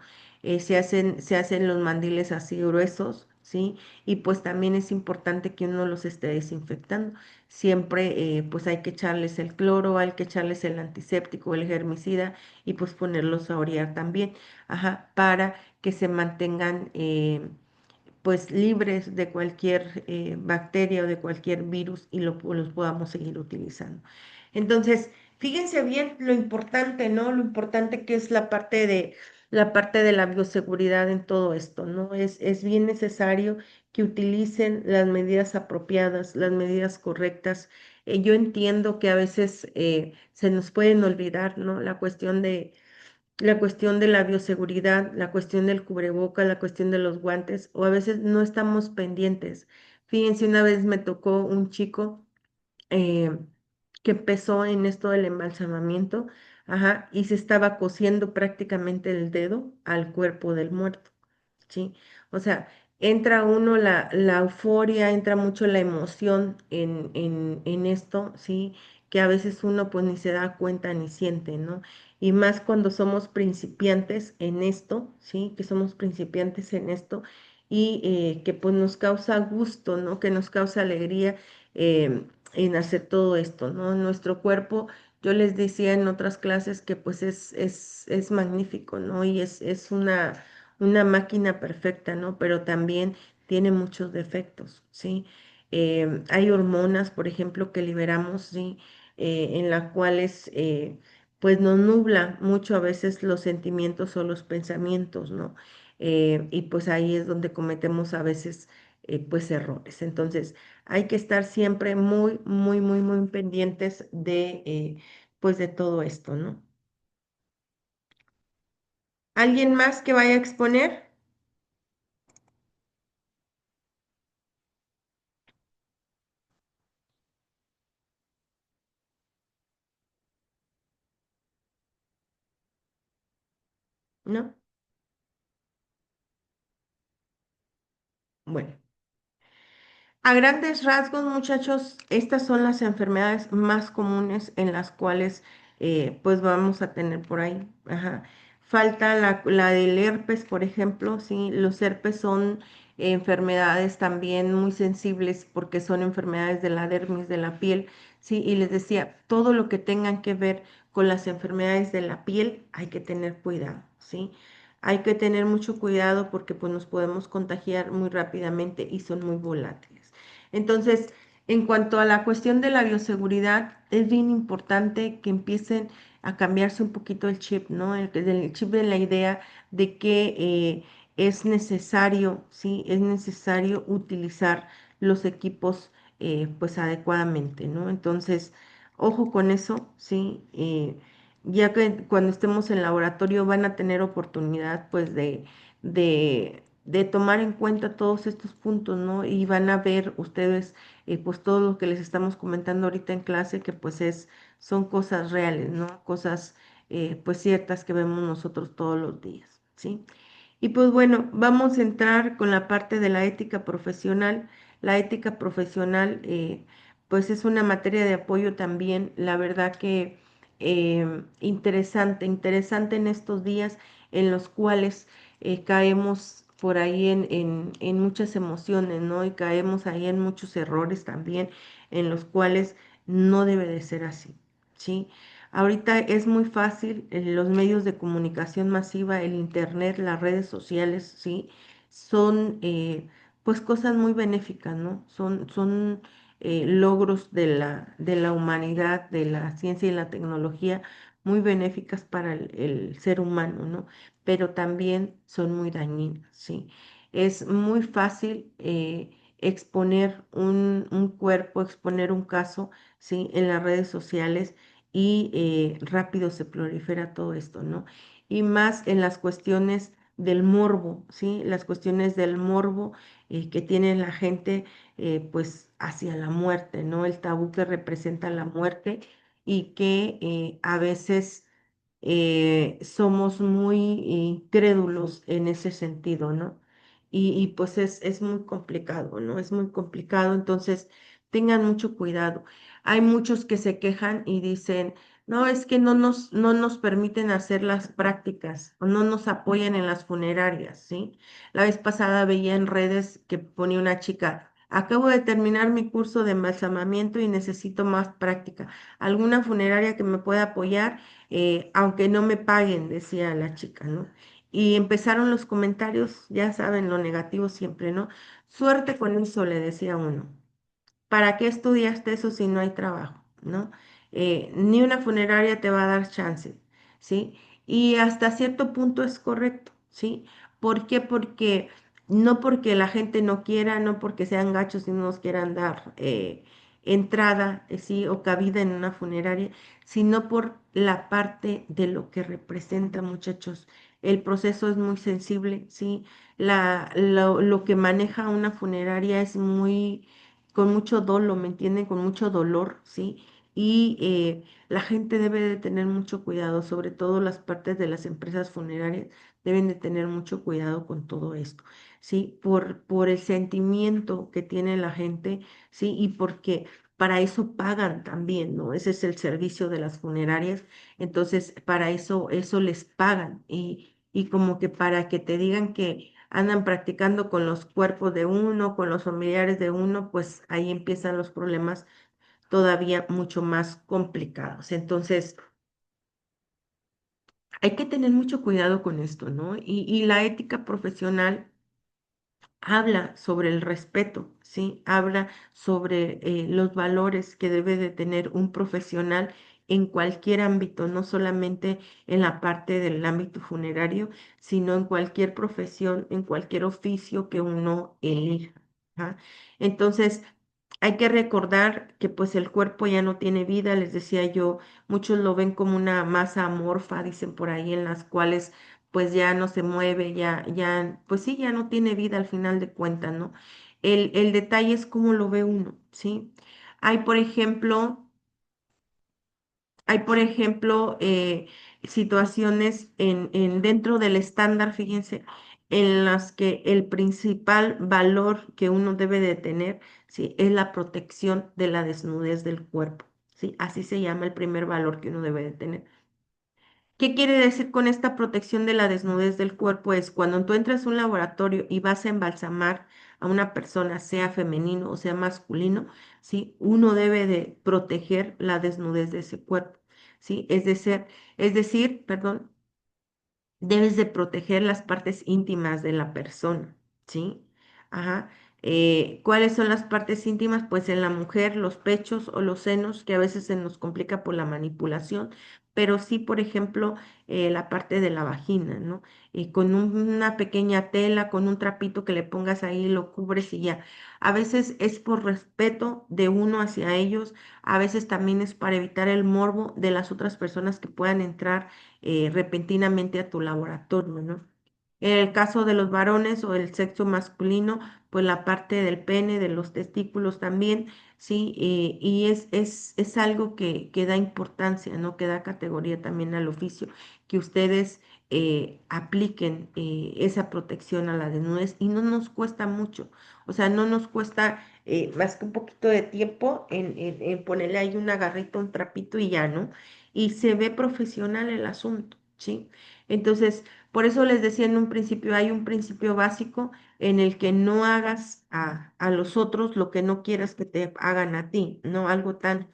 Se hacen los mandiles así gruesos, ¿sí? Y pues también es importante que uno los esté desinfectando. Siempre pues hay que echarles el cloro, hay que echarles el antiséptico, el germicida y pues ponerlos a orear también, ajá, para que se mantengan pues libres de cualquier bacteria o de cualquier virus y los podamos seguir utilizando. Entonces, fíjense bien lo importante, ¿no? Lo importante que es la parte de la bioseguridad en todo esto, ¿no? Es bien necesario que utilicen las medidas apropiadas, las medidas correctas. Yo entiendo que a veces se nos pueden olvidar, ¿no? La cuestión de la bioseguridad, la cuestión del cubreboca, la cuestión de los guantes, o a veces no estamos pendientes. Fíjense, una vez me tocó un chico eh, que empezó en esto del embalsamamiento, ajá, y se estaba cosiendo prácticamente el dedo al cuerpo del muerto. ¿Sí? O sea, entra uno la euforia, entra mucho la emoción en esto, ¿sí? Que a veces uno pues ni se da cuenta ni siente, ¿no? Y más cuando somos principiantes en esto, ¿sí? Que somos principiantes en esto y que pues nos causa gusto, ¿no? Que nos causa alegría en hacer todo esto, ¿no? Nuestro cuerpo, yo les decía en otras clases que pues es magnífico, ¿no? Y es una máquina perfecta, ¿no? Pero también tiene muchos defectos, ¿sí? Hay hormonas, por ejemplo, que liberamos, ¿sí? En las cuales, pues nos nubla mucho a veces los sentimientos o los pensamientos, ¿no? Y pues ahí es donde cometemos a veces, pues, errores. Entonces, hay que estar siempre muy, muy, muy, muy pendientes pues, de todo esto, ¿no? ¿Alguien más que vaya a exponer? ¿No? Bueno. A grandes rasgos, muchachos, estas son las enfermedades más comunes en las cuales pues vamos a tener por ahí. Ajá. Falta la del herpes, por ejemplo, sí, los herpes son enfermedades también muy sensibles porque son enfermedades de la dermis, de la piel, sí, y les decía, todo lo que tengan que ver con las enfermedades de la piel hay que tener cuidado, sí. Hay que tener mucho cuidado porque pues nos podemos contagiar muy rápidamente y son muy volátiles. Entonces, en cuanto a la cuestión de la bioseguridad, es bien importante que empiecen a cambiarse un poquito el chip, ¿no? El chip de la idea de que es necesario, ¿sí? Es necesario utilizar los equipos pues adecuadamente, ¿no? Entonces, ojo con eso, ¿sí? Ya que cuando estemos en laboratorio van a tener oportunidad pues de tomar en cuenta todos estos puntos, ¿no? Y van a ver ustedes pues todo lo que les estamos comentando ahorita en clase, que pues son cosas reales, ¿no? Cosas pues ciertas que vemos nosotros todos los días, ¿sí? Y pues bueno, vamos a entrar con la parte de la ética profesional. La ética profesional, pues es una materia de apoyo también, la verdad que interesante, interesante en estos días en los cuales caemos por ahí en muchas emociones, ¿no? Y caemos ahí en muchos errores también, en los cuales no debe de ser así, ¿sí? Ahorita es muy fácil, los medios de comunicación masiva, el internet, las redes sociales, ¿sí? Son pues cosas muy benéficas, ¿no? Son logros de la humanidad, de la ciencia y la tecnología muy benéficas para el ser humano, ¿no? Pero también son muy dañinas, ¿sí? Es muy fácil exponer un cuerpo, exponer un caso, ¿sí? En las redes sociales y rápido se prolifera todo esto, ¿no? Y más en las cuestiones del morbo, ¿sí? Las cuestiones del morbo que tiene la gente, pues, hacia la muerte, ¿no? El tabú que representa la muerte y que a veces somos muy crédulos en ese sentido, ¿no? Pues es muy complicado, ¿no? Es muy complicado, entonces tengan mucho cuidado. Hay muchos que se quejan y dicen, no, es que no nos permiten hacer las prácticas o no nos apoyan en las funerarias, ¿sí? La vez pasada veía en redes que ponía una chica, acabo de terminar mi curso de embalsamamiento y necesito más práctica. ¿Alguna funeraria que me pueda apoyar? Aunque no me paguen, decía la chica, ¿no? Y empezaron los comentarios, ya saben, lo negativo siempre, ¿no? Suerte con eso, le decía uno. ¿Para qué estudiaste eso si no hay trabajo, ¿no? Ni una funeraria te va a dar chance, ¿sí? Y hasta cierto punto es correcto, ¿sí? ¿Por qué? Porque no porque la gente no quiera, no porque sean gachos y no nos quieran dar entrada, ¿sí? O cabida en una funeraria, sino por la parte de lo que representa, muchachos. El proceso es muy sensible, ¿sí? Lo que maneja una funeraria es muy con mucho dolo, ¿me entienden? Con mucho dolor, ¿sí? Y la gente debe de tener mucho cuidado, sobre todo las partes de las empresas funerarias deben de tener mucho cuidado con todo esto, ¿sí? Por el sentimiento que tiene la gente, ¿sí? Y porque para eso pagan también, ¿no? Ese es el servicio de las funerarias, entonces para eso les pagan y como que para que te digan que andan practicando con los cuerpos de uno, con los familiares de uno, pues ahí empiezan los problemas todavía mucho más complicados. Entonces, hay que tener mucho cuidado con esto, ¿no? Y la ética profesional habla sobre el respeto, ¿sí? Habla sobre los valores que debe de tener un profesional en cualquier ámbito, no solamente en la parte del ámbito funerario, sino en cualquier profesión, en cualquier oficio que uno elija. ¿Ah? Entonces, hay que recordar que pues el cuerpo ya no tiene vida, les decía yo, muchos lo ven como una masa amorfa, dicen por ahí, en las cuales pues ya no se mueve, pues sí, ya no tiene vida al final de cuentas, ¿no? El detalle es cómo lo ve uno, ¿sí? Hay, por ejemplo, hay, por ejemplo, situaciones dentro del estándar, fíjense, en las que el principal valor que uno debe de tener, ¿sí? Es la protección de la desnudez del cuerpo, ¿sí? Así se llama el primer valor que uno debe de tener. ¿Qué quiere decir con esta protección de la desnudez del cuerpo? Es cuando tú entras a un laboratorio y vas a embalsamar a una persona, sea femenino o sea masculino, ¿sí? Uno debe de proteger la desnudez de ese cuerpo, ¿sí? Perdón, debes de proteger las partes íntimas de la persona, ¿sí? Ajá. ¿Cuáles son las partes íntimas? Pues en la mujer, los pechos o los senos, que a veces se nos complica por la manipulación, pero sí, por ejemplo, la parte de la vagina, ¿no? Con una pequeña tela, con un trapito que le pongas ahí, lo cubres y ya. A veces es por respeto de uno hacia ellos, a veces también es para evitar el morbo de las otras personas que puedan entrar repentinamente a tu laboratorio, ¿no? En el caso de los varones o el sexo masculino, pues la parte del pene, de los testículos también, sí, y es algo que da importancia, ¿no? Que da categoría también al oficio, que ustedes apliquen esa protección a la desnudez y no nos cuesta mucho, o sea, no nos cuesta más que un poquito de tiempo en ponerle ahí una garrita, un trapito y ya, ¿no? Y se ve profesional el asunto, ¿sí? Entonces, por eso les decía en un principio, hay un principio básico en el que no hagas a los otros lo que no quieras que te hagan a ti, ¿no? Algo tan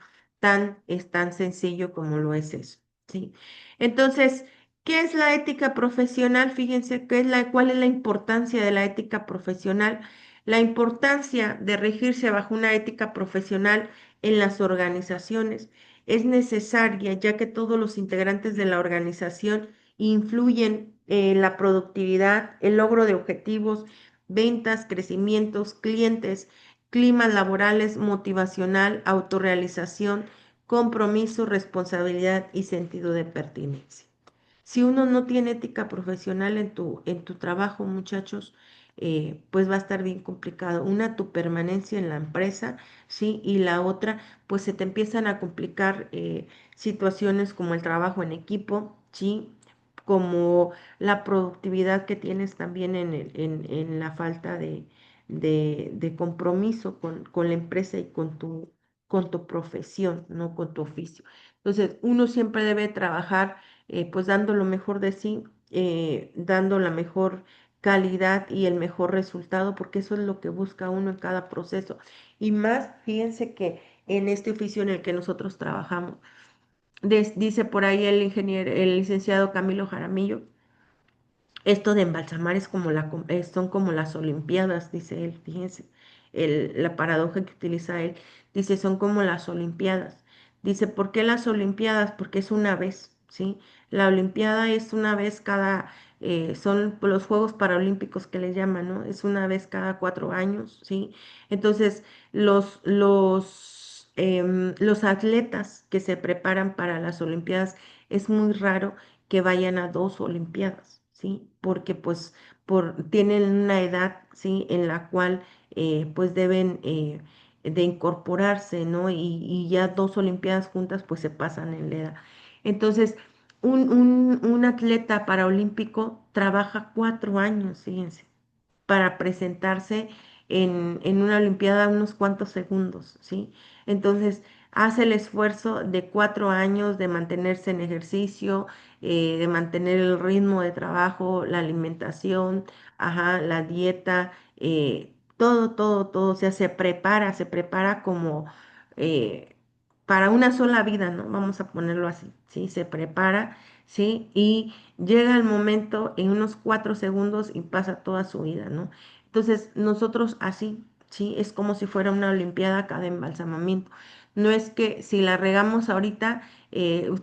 sencillo como lo es eso, ¿sí? Entonces, ¿qué es la ética profesional? Fíjense, ¿cuál es la importancia de la ética profesional? La importancia de regirse bajo una ética profesional en las organizaciones es necesaria, ya que todos los integrantes de la organización influyen en la productividad, el logro de objetivos, ventas, crecimientos, clientes, climas laborales, motivacional, autorrealización, compromiso, responsabilidad y sentido de pertinencia. Si uno no tiene ética profesional en tu trabajo, muchachos, pues va a estar bien complicado. Una, tu permanencia en la empresa, ¿sí? Y la otra, pues se te empiezan a complicar situaciones como el trabajo en equipo, ¿sí? Como la productividad que tienes también en la falta de compromiso con la empresa y con tu profesión, no con tu oficio. Entonces, uno siempre debe trabajar pues dando lo mejor de sí, dando la mejor calidad y el mejor resultado, porque eso es lo que busca uno en cada proceso. Y más, fíjense que en este oficio en el que nosotros trabajamos, dice por ahí el ingeniero, el licenciado Camilo Jaramillo, esto de embalsamar son como las Olimpiadas, dice él, fíjense, la paradoja que utiliza él, dice, son como las Olimpiadas. Dice, ¿por qué las Olimpiadas? Porque es una vez, ¿sí? La Olimpiada es una vez son los Juegos Paralímpicos que le llaman, ¿no? Es una vez cada 4 años, ¿sí? Entonces, los atletas que se preparan para las Olimpiadas, es muy raro que vayan a 2 Olimpiadas, ¿sí? Porque pues tienen una edad, ¿sí? En la cual pues deben de incorporarse, ¿no? Y ya 2 Olimpiadas juntas pues se pasan en la edad. Entonces, un atleta paraolímpico trabaja 4 años, fíjense, para presentarse en una olimpiada unos cuantos segundos, ¿sí? Entonces, hace el esfuerzo de 4 años de mantenerse en ejercicio, de mantener el ritmo de trabajo, la alimentación, ajá, la dieta, todo, todo, todo, o sea, se prepara como para una sola vida, ¿no? Vamos a ponerlo así, ¿sí? Se prepara, ¿sí? Y llega el momento en unos 4 segundos y pasa toda su vida, ¿no? Entonces, nosotros así, ¿sí? Es como si fuera una olimpiada cada embalsamamiento. No es que si la regamos ahorita,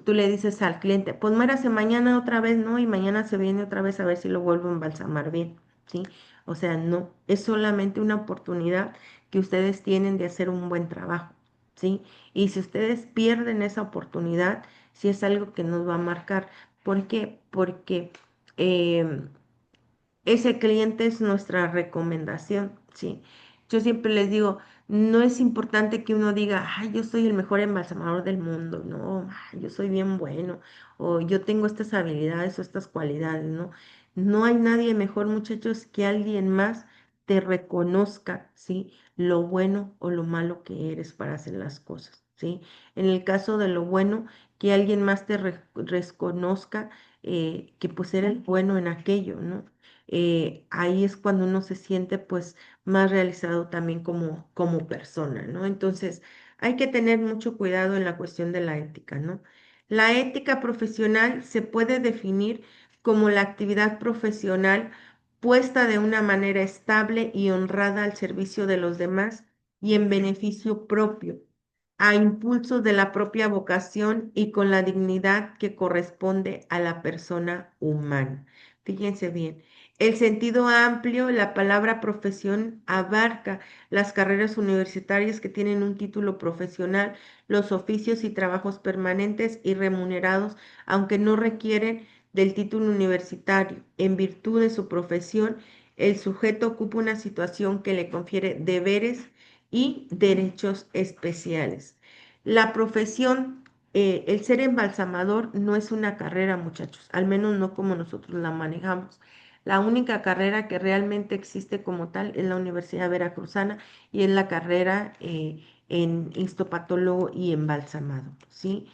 tú le dices al cliente, pues muérase mañana otra vez, ¿no? Y mañana se viene otra vez a ver si lo vuelvo a embalsamar bien, ¿sí? O sea, no, es solamente una oportunidad que ustedes tienen de hacer un buen trabajo, ¿sí? Y si ustedes pierden esa oportunidad, sí es algo que nos va a marcar. ¿Por qué? Porque em, ese cliente es nuestra recomendación, ¿sí? Yo siempre les digo, no es importante que uno diga, ay, yo soy el mejor embalsamador del mundo, no, ay, yo soy bien bueno, o yo tengo estas habilidades o estas cualidades, ¿no? No hay nadie mejor, muchachos, que alguien más te reconozca, ¿sí? Lo bueno o lo malo que eres para hacer las cosas, ¿sí? En el caso de lo bueno, que alguien más te reconozca que pues eres bueno en aquello, ¿no? Ahí es cuando uno se siente pues más realizado también como persona, ¿no? Entonces, hay que tener mucho cuidado en la cuestión de la ética, ¿no? La ética profesional se puede definir como la actividad profesional puesta de una manera estable y honrada al servicio de los demás y en beneficio propio, a impulsos de la propia vocación y con la dignidad que corresponde a la persona humana. Fíjense bien, el sentido amplio, la palabra profesión abarca las carreras universitarias que tienen un título profesional, los oficios y trabajos permanentes y remunerados, aunque no requieren del título universitario. En virtud de su profesión, el sujeto ocupa una situación que le confiere deberes y derechos especiales. La profesión, el ser embalsamador no es una carrera, muchachos, al menos no como nosotros la manejamos. La única carrera que realmente existe como tal es la Universidad Veracruzana y es la carrera en histopatólogo y embalsamado, ¿sí?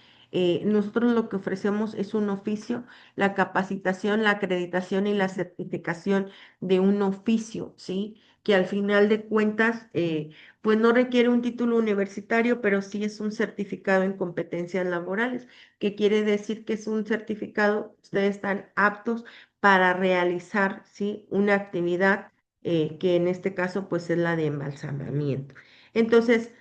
Nosotros lo que ofrecemos es un oficio, la capacitación, la acreditación y la certificación de un oficio, ¿sí? Que al final de cuentas, pues no requiere un título universitario, pero sí es un certificado en competencias laborales, que quiere decir que es un certificado, ustedes están aptos para realizar, ¿sí? Una actividad que en este caso pues es la de embalsamamiento. Entonces,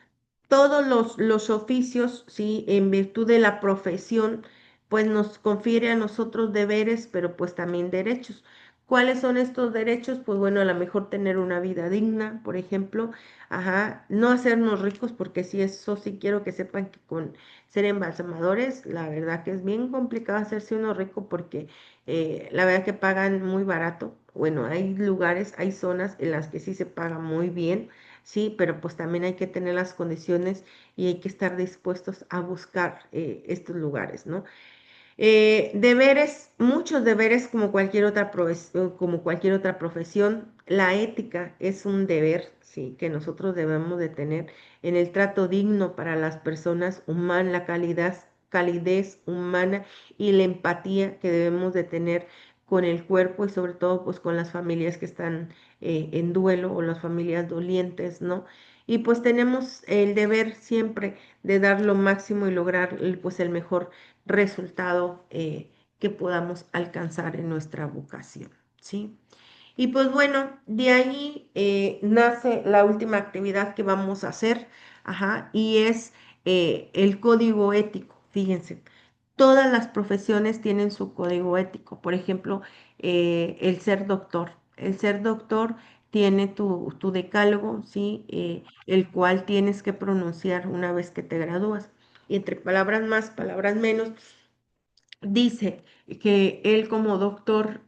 todos los oficios, ¿sí? En virtud de la profesión, pues nos confiere a nosotros deberes, pero pues también derechos. ¿Cuáles son estos derechos? Pues bueno, a lo mejor tener una vida digna, por ejemplo, ajá, no hacernos ricos, porque si eso sí quiero que sepan que con ser embalsamadores, la verdad que es bien complicado hacerse uno rico porque la verdad que pagan muy barato. Bueno, hay lugares, hay zonas en las que sí se paga muy bien, sí, pero pues también hay que tener las condiciones y hay que estar dispuestos a buscar estos lugares, ¿no? Deberes, muchos deberes como cualquier otra profesión. La ética es un deber, sí, que nosotros debemos de tener en el trato digno para las personas humanas, la calidez humana y la empatía que debemos de tener con el cuerpo y sobre todo pues con las familias que están en duelo o las familias dolientes, ¿no? Y pues tenemos el deber siempre de dar lo máximo y lograr pues el mejor resultado que podamos alcanzar en nuestra vocación, ¿sí? Y pues bueno, de ahí nace la última actividad que vamos a hacer, ajá, y es el código ético. Fíjense, todas las profesiones tienen su código ético. Por ejemplo, el ser doctor. El ser doctor tiene tu decálogo, ¿sí? El cual tienes que pronunciar una vez que te gradúas. Y entre palabras más, palabras menos, dice que él como doctor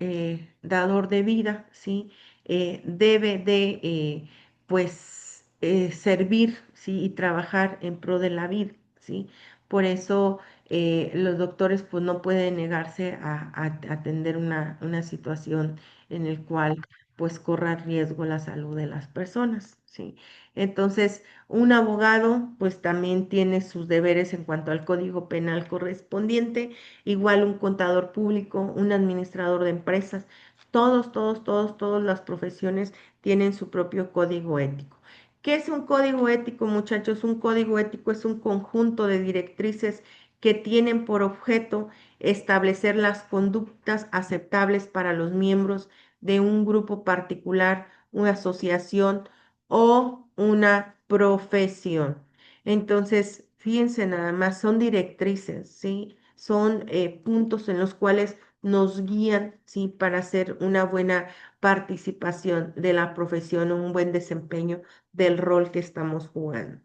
dador de vida, ¿sí? Debe de, pues, servir, ¿sí? Y trabajar en pro de la vida, ¿sí? Por eso los doctores, pues, no pueden negarse a atender una situación en el cual, pues, corra riesgo la salud de las personas, ¿sí? Entonces, un abogado, pues, también tiene sus deberes en cuanto al código penal correspondiente, igual un contador público, un administrador de empresas, todas las profesiones tienen su propio código ético. ¿Qué es un código ético, muchachos? Un código ético es un conjunto de directrices que tienen por objeto establecer las conductas aceptables para los miembros de un grupo particular, una asociación o una profesión. Entonces, fíjense nada más, son directrices, ¿sí? Son puntos en los cuales nos guían, ¿sí? Para hacer una buena participación de la profesión o un buen desempeño del rol que estamos jugando.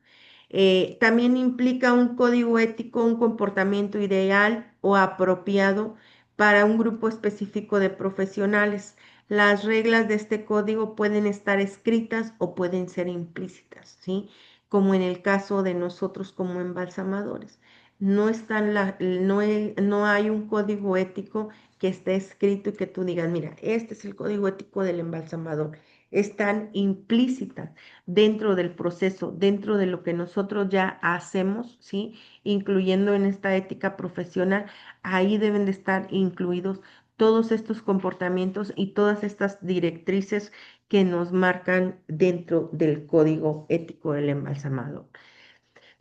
También implica un código ético, un comportamiento ideal o apropiado para un grupo específico de profesionales. Las reglas de este código pueden estar escritas o pueden ser implícitas, ¿sí? Como en el caso de nosotros como embalsamadores. No hay un código ético que esté escrito y que tú digas, mira, este es el código ético del embalsamador. Están implícitas dentro del proceso, dentro de lo que nosotros ya hacemos, ¿sí? Incluyendo en esta ética profesional, ahí deben de estar incluidos todos estos comportamientos y todas estas directrices que nos marcan dentro del código ético del embalsamador,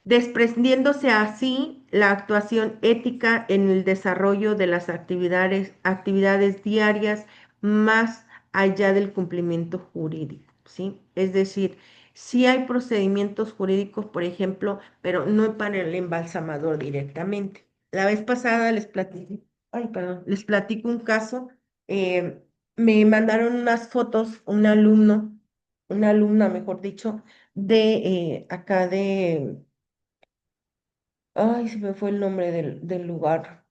desprendiéndose así la actuación ética en el desarrollo de las actividades diarias más allá del cumplimiento jurídico, ¿sí? Es decir, Sí hay procedimientos jurídicos, por ejemplo, pero no para el embalsamador directamente. La vez pasada les platico, ay, perdón, les platico un caso. eh, Me mandaron unas fotos, un alumno, una alumna, mejor dicho, de acá ay, se me fue el nombre del lugar,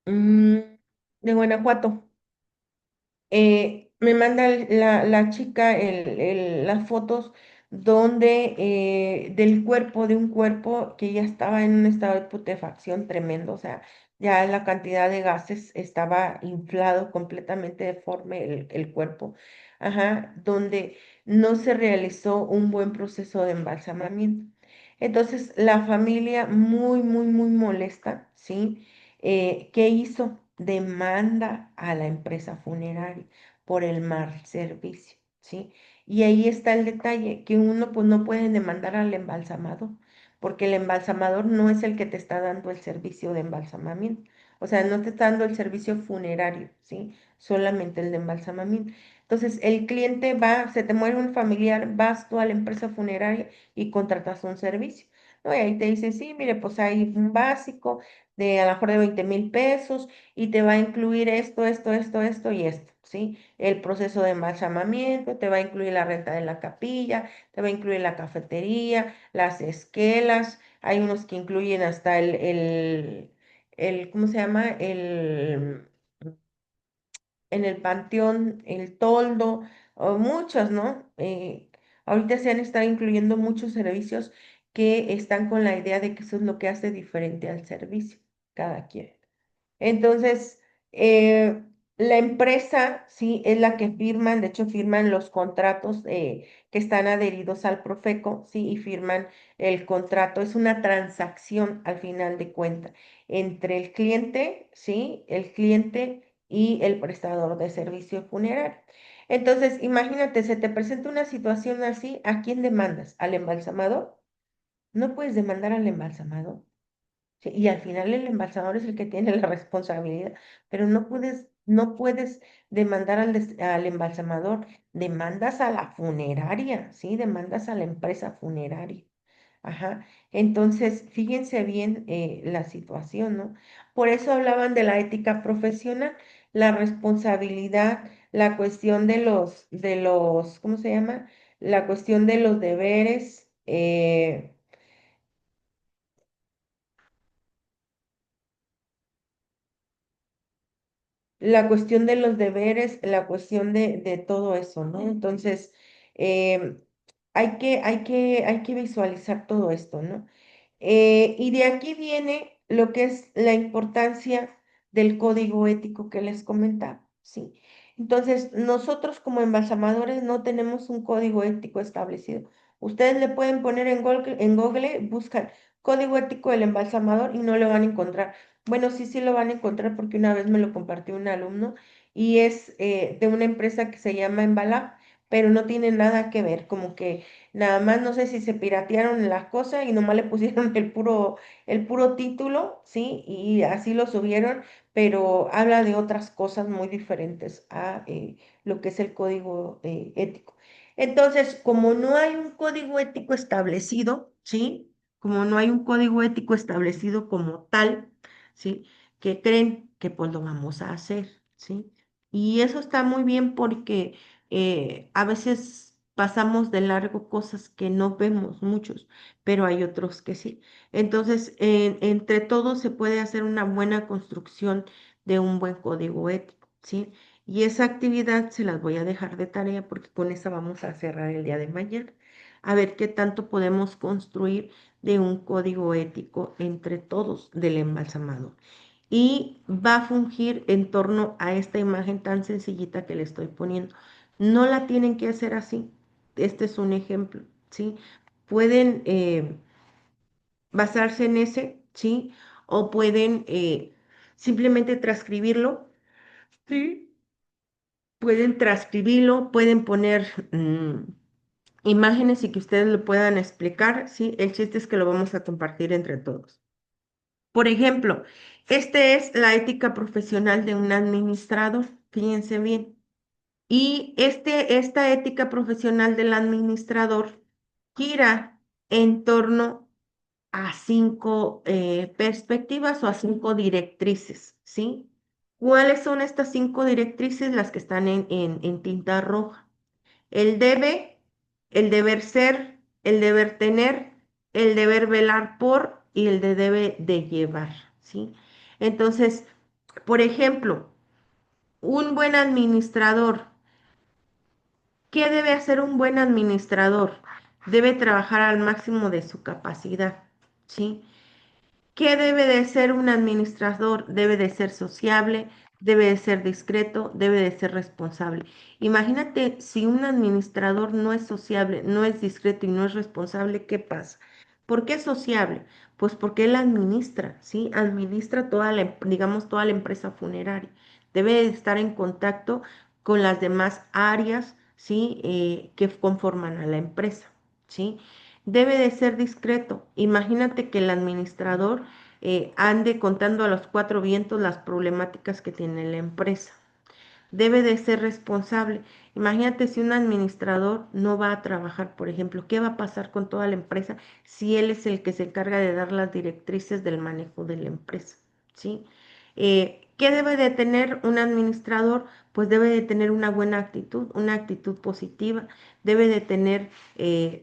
Mm, de Guanajuato. Me manda la chica las fotos donde del cuerpo, de un cuerpo que ya estaba en un estado de putrefacción tremendo, o sea, ya la cantidad de gases estaba inflado completamente deforme el cuerpo, ajá, donde no se realizó un buen proceso de embalsamamiento. Entonces, la familia muy, muy, muy molesta, ¿sí? ¿Qué hizo? Demanda a la empresa funeraria por el mal servicio, ¿sí? Y ahí está el detalle, que uno pues no puede demandar al embalsamador, porque el embalsamador no es el que te está dando el servicio de embalsamamiento, o sea, no te está dando el servicio funerario, ¿sí? Solamente el de embalsamamiento. Entonces, el cliente va, se te muere un familiar, vas tú a la empresa funeraria y contratas un servicio. ¿No? Y ahí te dice, sí, mire, pues hay un básico de a lo mejor de 20,000 pesos y te va a incluir esto, esto y esto, ¿sí? El proceso de embalsamamiento, te va a incluir la renta de la capilla, te va a incluir la cafetería, las esquelas, hay unos que incluyen hasta ¿cómo se llama? En el panteón, el toldo, o muchos, ¿no? Ahorita se han estado incluyendo muchos servicios que están con la idea de que eso es lo que hace diferente al servicio, cada quien. Entonces, la empresa, sí, es la que firman, de hecho, firman los contratos que están adheridos al Profeco, sí, y firman el contrato. Es una transacción al final de cuentas entre el cliente, sí, el cliente y el prestador de servicio funerario. Entonces, imagínate, se te presenta una situación así, ¿a quién demandas? ¿Al embalsamador? No puedes demandar al embalsamador. Sí, y al final el embalsador es el que tiene la responsabilidad, pero no puedes demandar al embalsamador, demandas a la funeraria, ¿sí? Demandas a la empresa funeraria. Ajá. Entonces, fíjense bien la situación, ¿no? Por eso hablaban de la ética profesional, la responsabilidad, la cuestión ¿cómo se llama? La cuestión de los deberes. La cuestión de los deberes, la cuestión de todo eso, ¿no? Entonces, em, hay que visualizar todo esto, ¿no? Y de aquí viene lo que es la importancia del código ético que les comentaba, ¿sí? Entonces, nosotros como embalsamadores no tenemos un código ético establecido. Ustedes le pueden poner en Google, buscan código ético del embalsamador y no lo van a encontrar. Bueno, sí, sí lo van a encontrar porque una vez me lo compartió un alumno y es de una empresa que se llama Embalab, pero no tiene nada que ver, como que nada más no sé si se piratearon las cosas y nomás le pusieron el puro título, ¿sí? Y así lo subieron, pero habla de otras cosas muy diferentes a lo que es el código ético. Entonces, como no hay un código ético establecido, ¿sí? Como no hay un código ético establecido como tal, ¿sí? Que creen que pues lo vamos a hacer, ¿sí? Y eso está muy bien porque a veces pasamos de largo cosas que no vemos muchos, pero hay otros que sí. Entonces, entre todos se puede hacer una buena construcción de un buen código ético, ¿sí? Y esa actividad se las voy a dejar de tarea porque con esa vamos a cerrar el día de mañana. A ver qué tanto podemos construir de un código ético entre todos del embalsamador. Y va a fungir en torno a esta imagen tan sencillita que le estoy poniendo. No la tienen que hacer así. Este es un ejemplo, ¿sí? Pueden basarse en ese, ¿sí? O pueden simplemente transcribirlo, ¿sí? Pueden transcribirlo, pueden poner imágenes y que ustedes lo puedan explicar, ¿sí? El chiste es que lo vamos a compartir entre todos. Por ejemplo, este es la ética profesional de un administrador, fíjense bien. Y esta ética profesional del administrador, gira en torno a cinco perspectivas o a cinco directrices, ¿sí? ¿Cuáles son estas cinco directrices? Las que están en tinta roja. El debe, el deber ser, el deber tener, el deber velar por y el de debe de llevar, ¿sí? Entonces, por ejemplo, un buen administrador, ¿qué debe hacer un buen administrador? Debe trabajar al máximo de su capacidad, ¿sí? ¿Qué debe de ser un administrador? Debe de ser sociable, debe de ser discreto, debe de ser responsable. Imagínate si un administrador no es sociable, no es discreto y no es responsable, ¿qué pasa? ¿Por qué es sociable? Pues porque él administra, ¿sí? Administra toda la, digamos, toda la empresa funeraria. Debe de estar en contacto con las demás áreas, ¿sí? Que conforman a la empresa, ¿sí? Debe de ser discreto. Imagínate que el administrador ande contando a los cuatro vientos las problemáticas que tiene la empresa. Debe de ser responsable. Imagínate si un administrador no va a trabajar, por ejemplo, ¿qué va a pasar con toda la empresa si él es el que se encarga de dar las directrices del manejo de la empresa? ¿Sí? ¿Qué debe de tener un administrador? Pues debe de tener una actitud positiva, debe de tener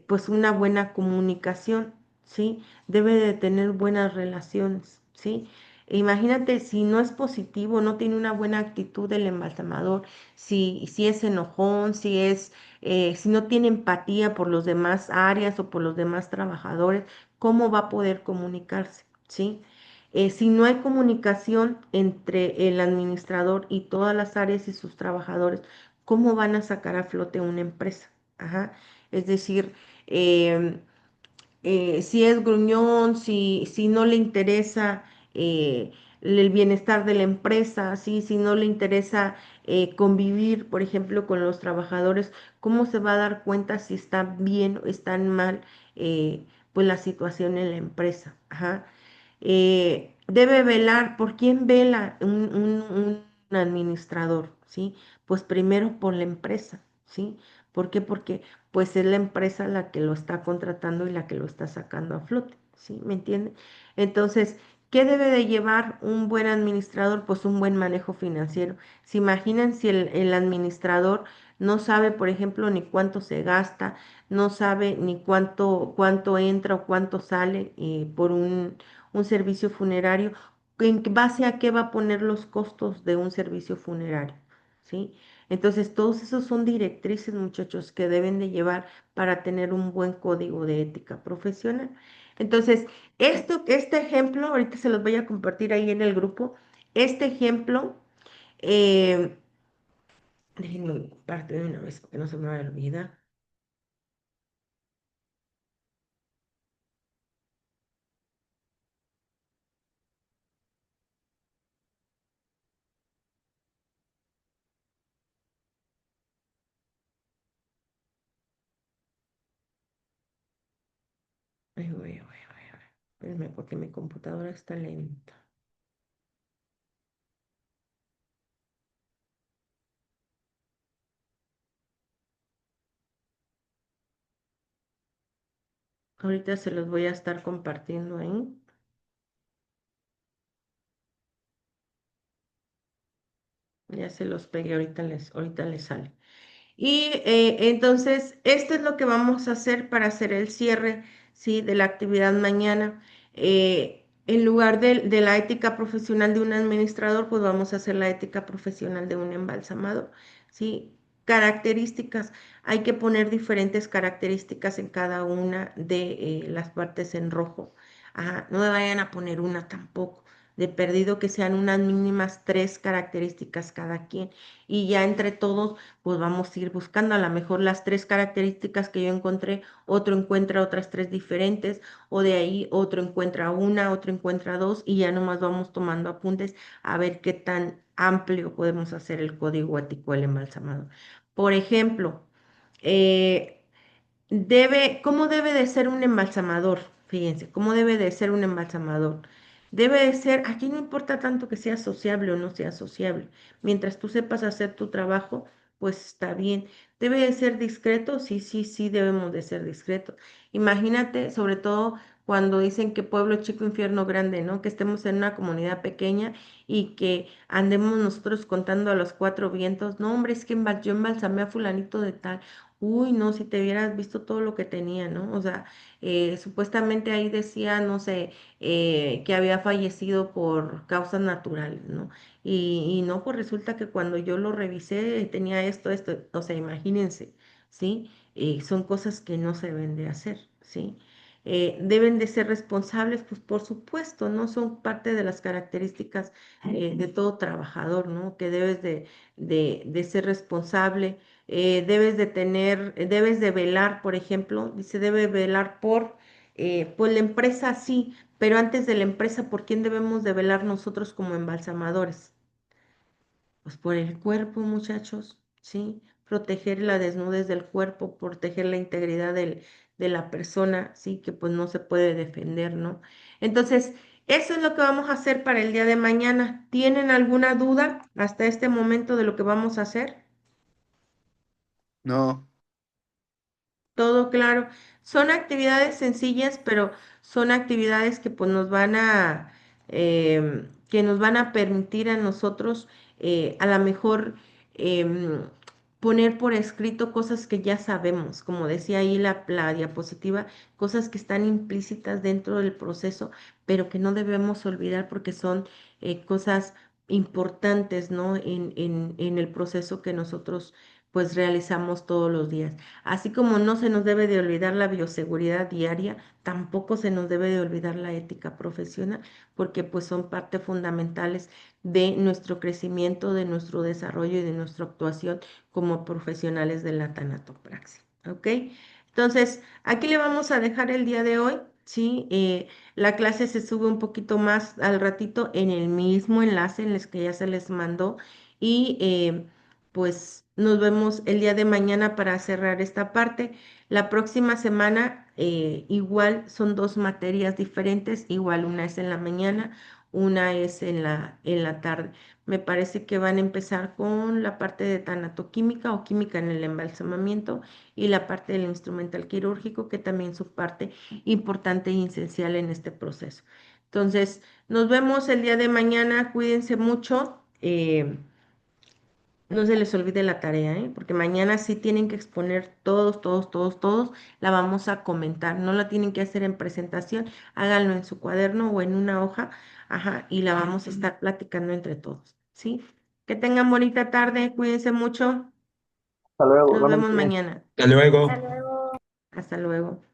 pues una buena comunicación, ¿sí? Debe de tener buenas relaciones, ¿sí? Imagínate si no es positivo, no tiene una buena actitud el embalsamador, si es enojón, si no tiene empatía por los demás áreas o por los demás trabajadores, ¿cómo va a poder comunicarse? ¿Sí? Si no hay comunicación entre el administrador y todas las áreas y sus trabajadores, ¿cómo van a sacar a flote una empresa? Ajá. Es decir, em, si es gruñón, si no le interesa el bienestar de la empresa, ¿sí? Si no le interesa convivir, por ejemplo, con los trabajadores, ¿cómo se va a dar cuenta si está bien o están mal pues la situación en la empresa? Ajá. Debe velar, ¿por quién vela un administrador? ¿Sí? Pues primero por la empresa, ¿sí? ¿Por qué? Porque pues es la empresa la que lo está contratando y la que lo está sacando a flote, ¿sí? ¿Me entiende? Entonces, ¿qué debe de llevar un buen administrador? Pues un buen manejo financiero. ¿Se imaginan si el administrador no sabe, por ejemplo, ni cuánto se gasta, no sabe ni cuánto entra o cuánto sale por un servicio funerario? ¿En base a qué va a poner los costos de un servicio funerario? ¿Sí? Entonces, todos esos son directrices, muchachos, que deben de llevar para tener un buen código de ética profesional. Entonces, este ejemplo, ahorita se los voy a compartir ahí en el grupo. Este ejemplo, eh, déjenme compartir de una vez porque no se me va a olvidar. Ay. Espérenme porque mi computadora está lenta. Ahorita se los voy a estar compartiendo ahí. Ya se los pegué, ahorita les sale. Y entonces, esto es lo que vamos a hacer para hacer el cierre, ¿sí? De la actividad mañana. En lugar de la ética profesional de un administrador, pues vamos a hacer la ética profesional de un embalsamador, ¿sí? Características. Hay que poner diferentes características en cada una de las partes en rojo. Ajá, no me vayan a poner una tampoco. De perdido que sean unas mínimas tres características cada quien. Y ya entre todos pues vamos a ir buscando a lo mejor las tres características que yo encontré, otro encuentra otras tres diferentes, o de ahí otro encuentra una, otro encuentra dos, y ya nomás vamos tomando apuntes a ver qué tan amplio podemos hacer el código ético del embalsamador. Por ejemplo, eh, ¿cómo debe de ser un embalsamador? Fíjense, ¿cómo debe de ser un embalsamador? Debe de ser, aquí no importa tanto que sea sociable o no sea sociable. Mientras tú sepas hacer tu trabajo, pues está bien. ¿Debe de ser discreto? Sí, sí, sí, debemos de ser discretos. Imagínate, sobre todo cuando dicen que pueblo chico, infierno grande, ¿no? Que estemos en una comunidad pequeña y que andemos nosotros contando a los cuatro vientos. No, hombre, es que yo embalsamé a fulanito de tal. Uy, no, si te hubieras visto todo lo que tenía, ¿no? O sea, supuestamente ahí decía, no sé, que había fallecido por causas naturales, ¿no? Y no, pues resulta que cuando yo lo revisé tenía esto, o sea, imagínense, ¿sí? Son cosas que no se deben de hacer, ¿sí? Deben de ser responsables, pues por supuesto, ¿no? Son parte de las características de todo trabajador, ¿no? Que debes de ser responsable, debes de velar, por ejemplo, dice, debe velar por, pues la empresa sí, pero antes de la empresa, ¿por quién debemos de velar nosotros como embalsamadores? Pues por el cuerpo, muchachos, ¿sí? Proteger la desnudez del cuerpo, proteger la integridad de la persona, ¿sí? Que pues no se puede defender, ¿no? Entonces, eso es lo que vamos a hacer para el día de mañana. ¿Tienen alguna duda hasta este momento de lo que vamos a hacer? No, Todo claro. Son actividades sencillas, pero son actividades que pues nos van que nos van a permitir a nosotros a lo mejor em, poner por escrito cosas que ya sabemos, como decía ahí la diapositiva, cosas que están implícitas dentro del proceso, pero que no debemos olvidar porque son cosas importantes, ¿no? En el proceso que nosotros pues realizamos todos los días. Así como no se nos debe de olvidar la bioseguridad diaria, tampoco se nos debe de olvidar la ética profesional, porque pues son parte fundamentales de nuestro crecimiento, de nuestro desarrollo y de nuestra actuación como profesionales de la tanatopraxia. ¿Ok? Entonces, aquí le vamos a dejar el día de hoy. Sí, la clase se sube un poquito más al ratito en el mismo enlace en el que ya se les mandó y pues nos vemos el día de mañana para cerrar esta parte. La próxima semana igual son dos materias diferentes, igual una es en la mañana, una es en la tarde. Me parece que van a empezar con la parte de tanatoquímica o química en el embalsamamiento y la parte del instrumental quirúrgico, que también es su parte importante y esencial en este proceso. Entonces, nos vemos el día de mañana, cuídense mucho. No se les olvide la tarea, ¿eh? Porque mañana sí tienen que exponer todos. La vamos a comentar. No la tienen que hacer en presentación. Háganlo en su cuaderno o en una hoja. Ajá, y la vamos a estar platicando entre todos, ¿sí? Que tengan bonita tarde. Cuídense mucho. hasta luego, Nos vemos igualmente. mañana. Hasta luego. Hasta luego. Hasta luego.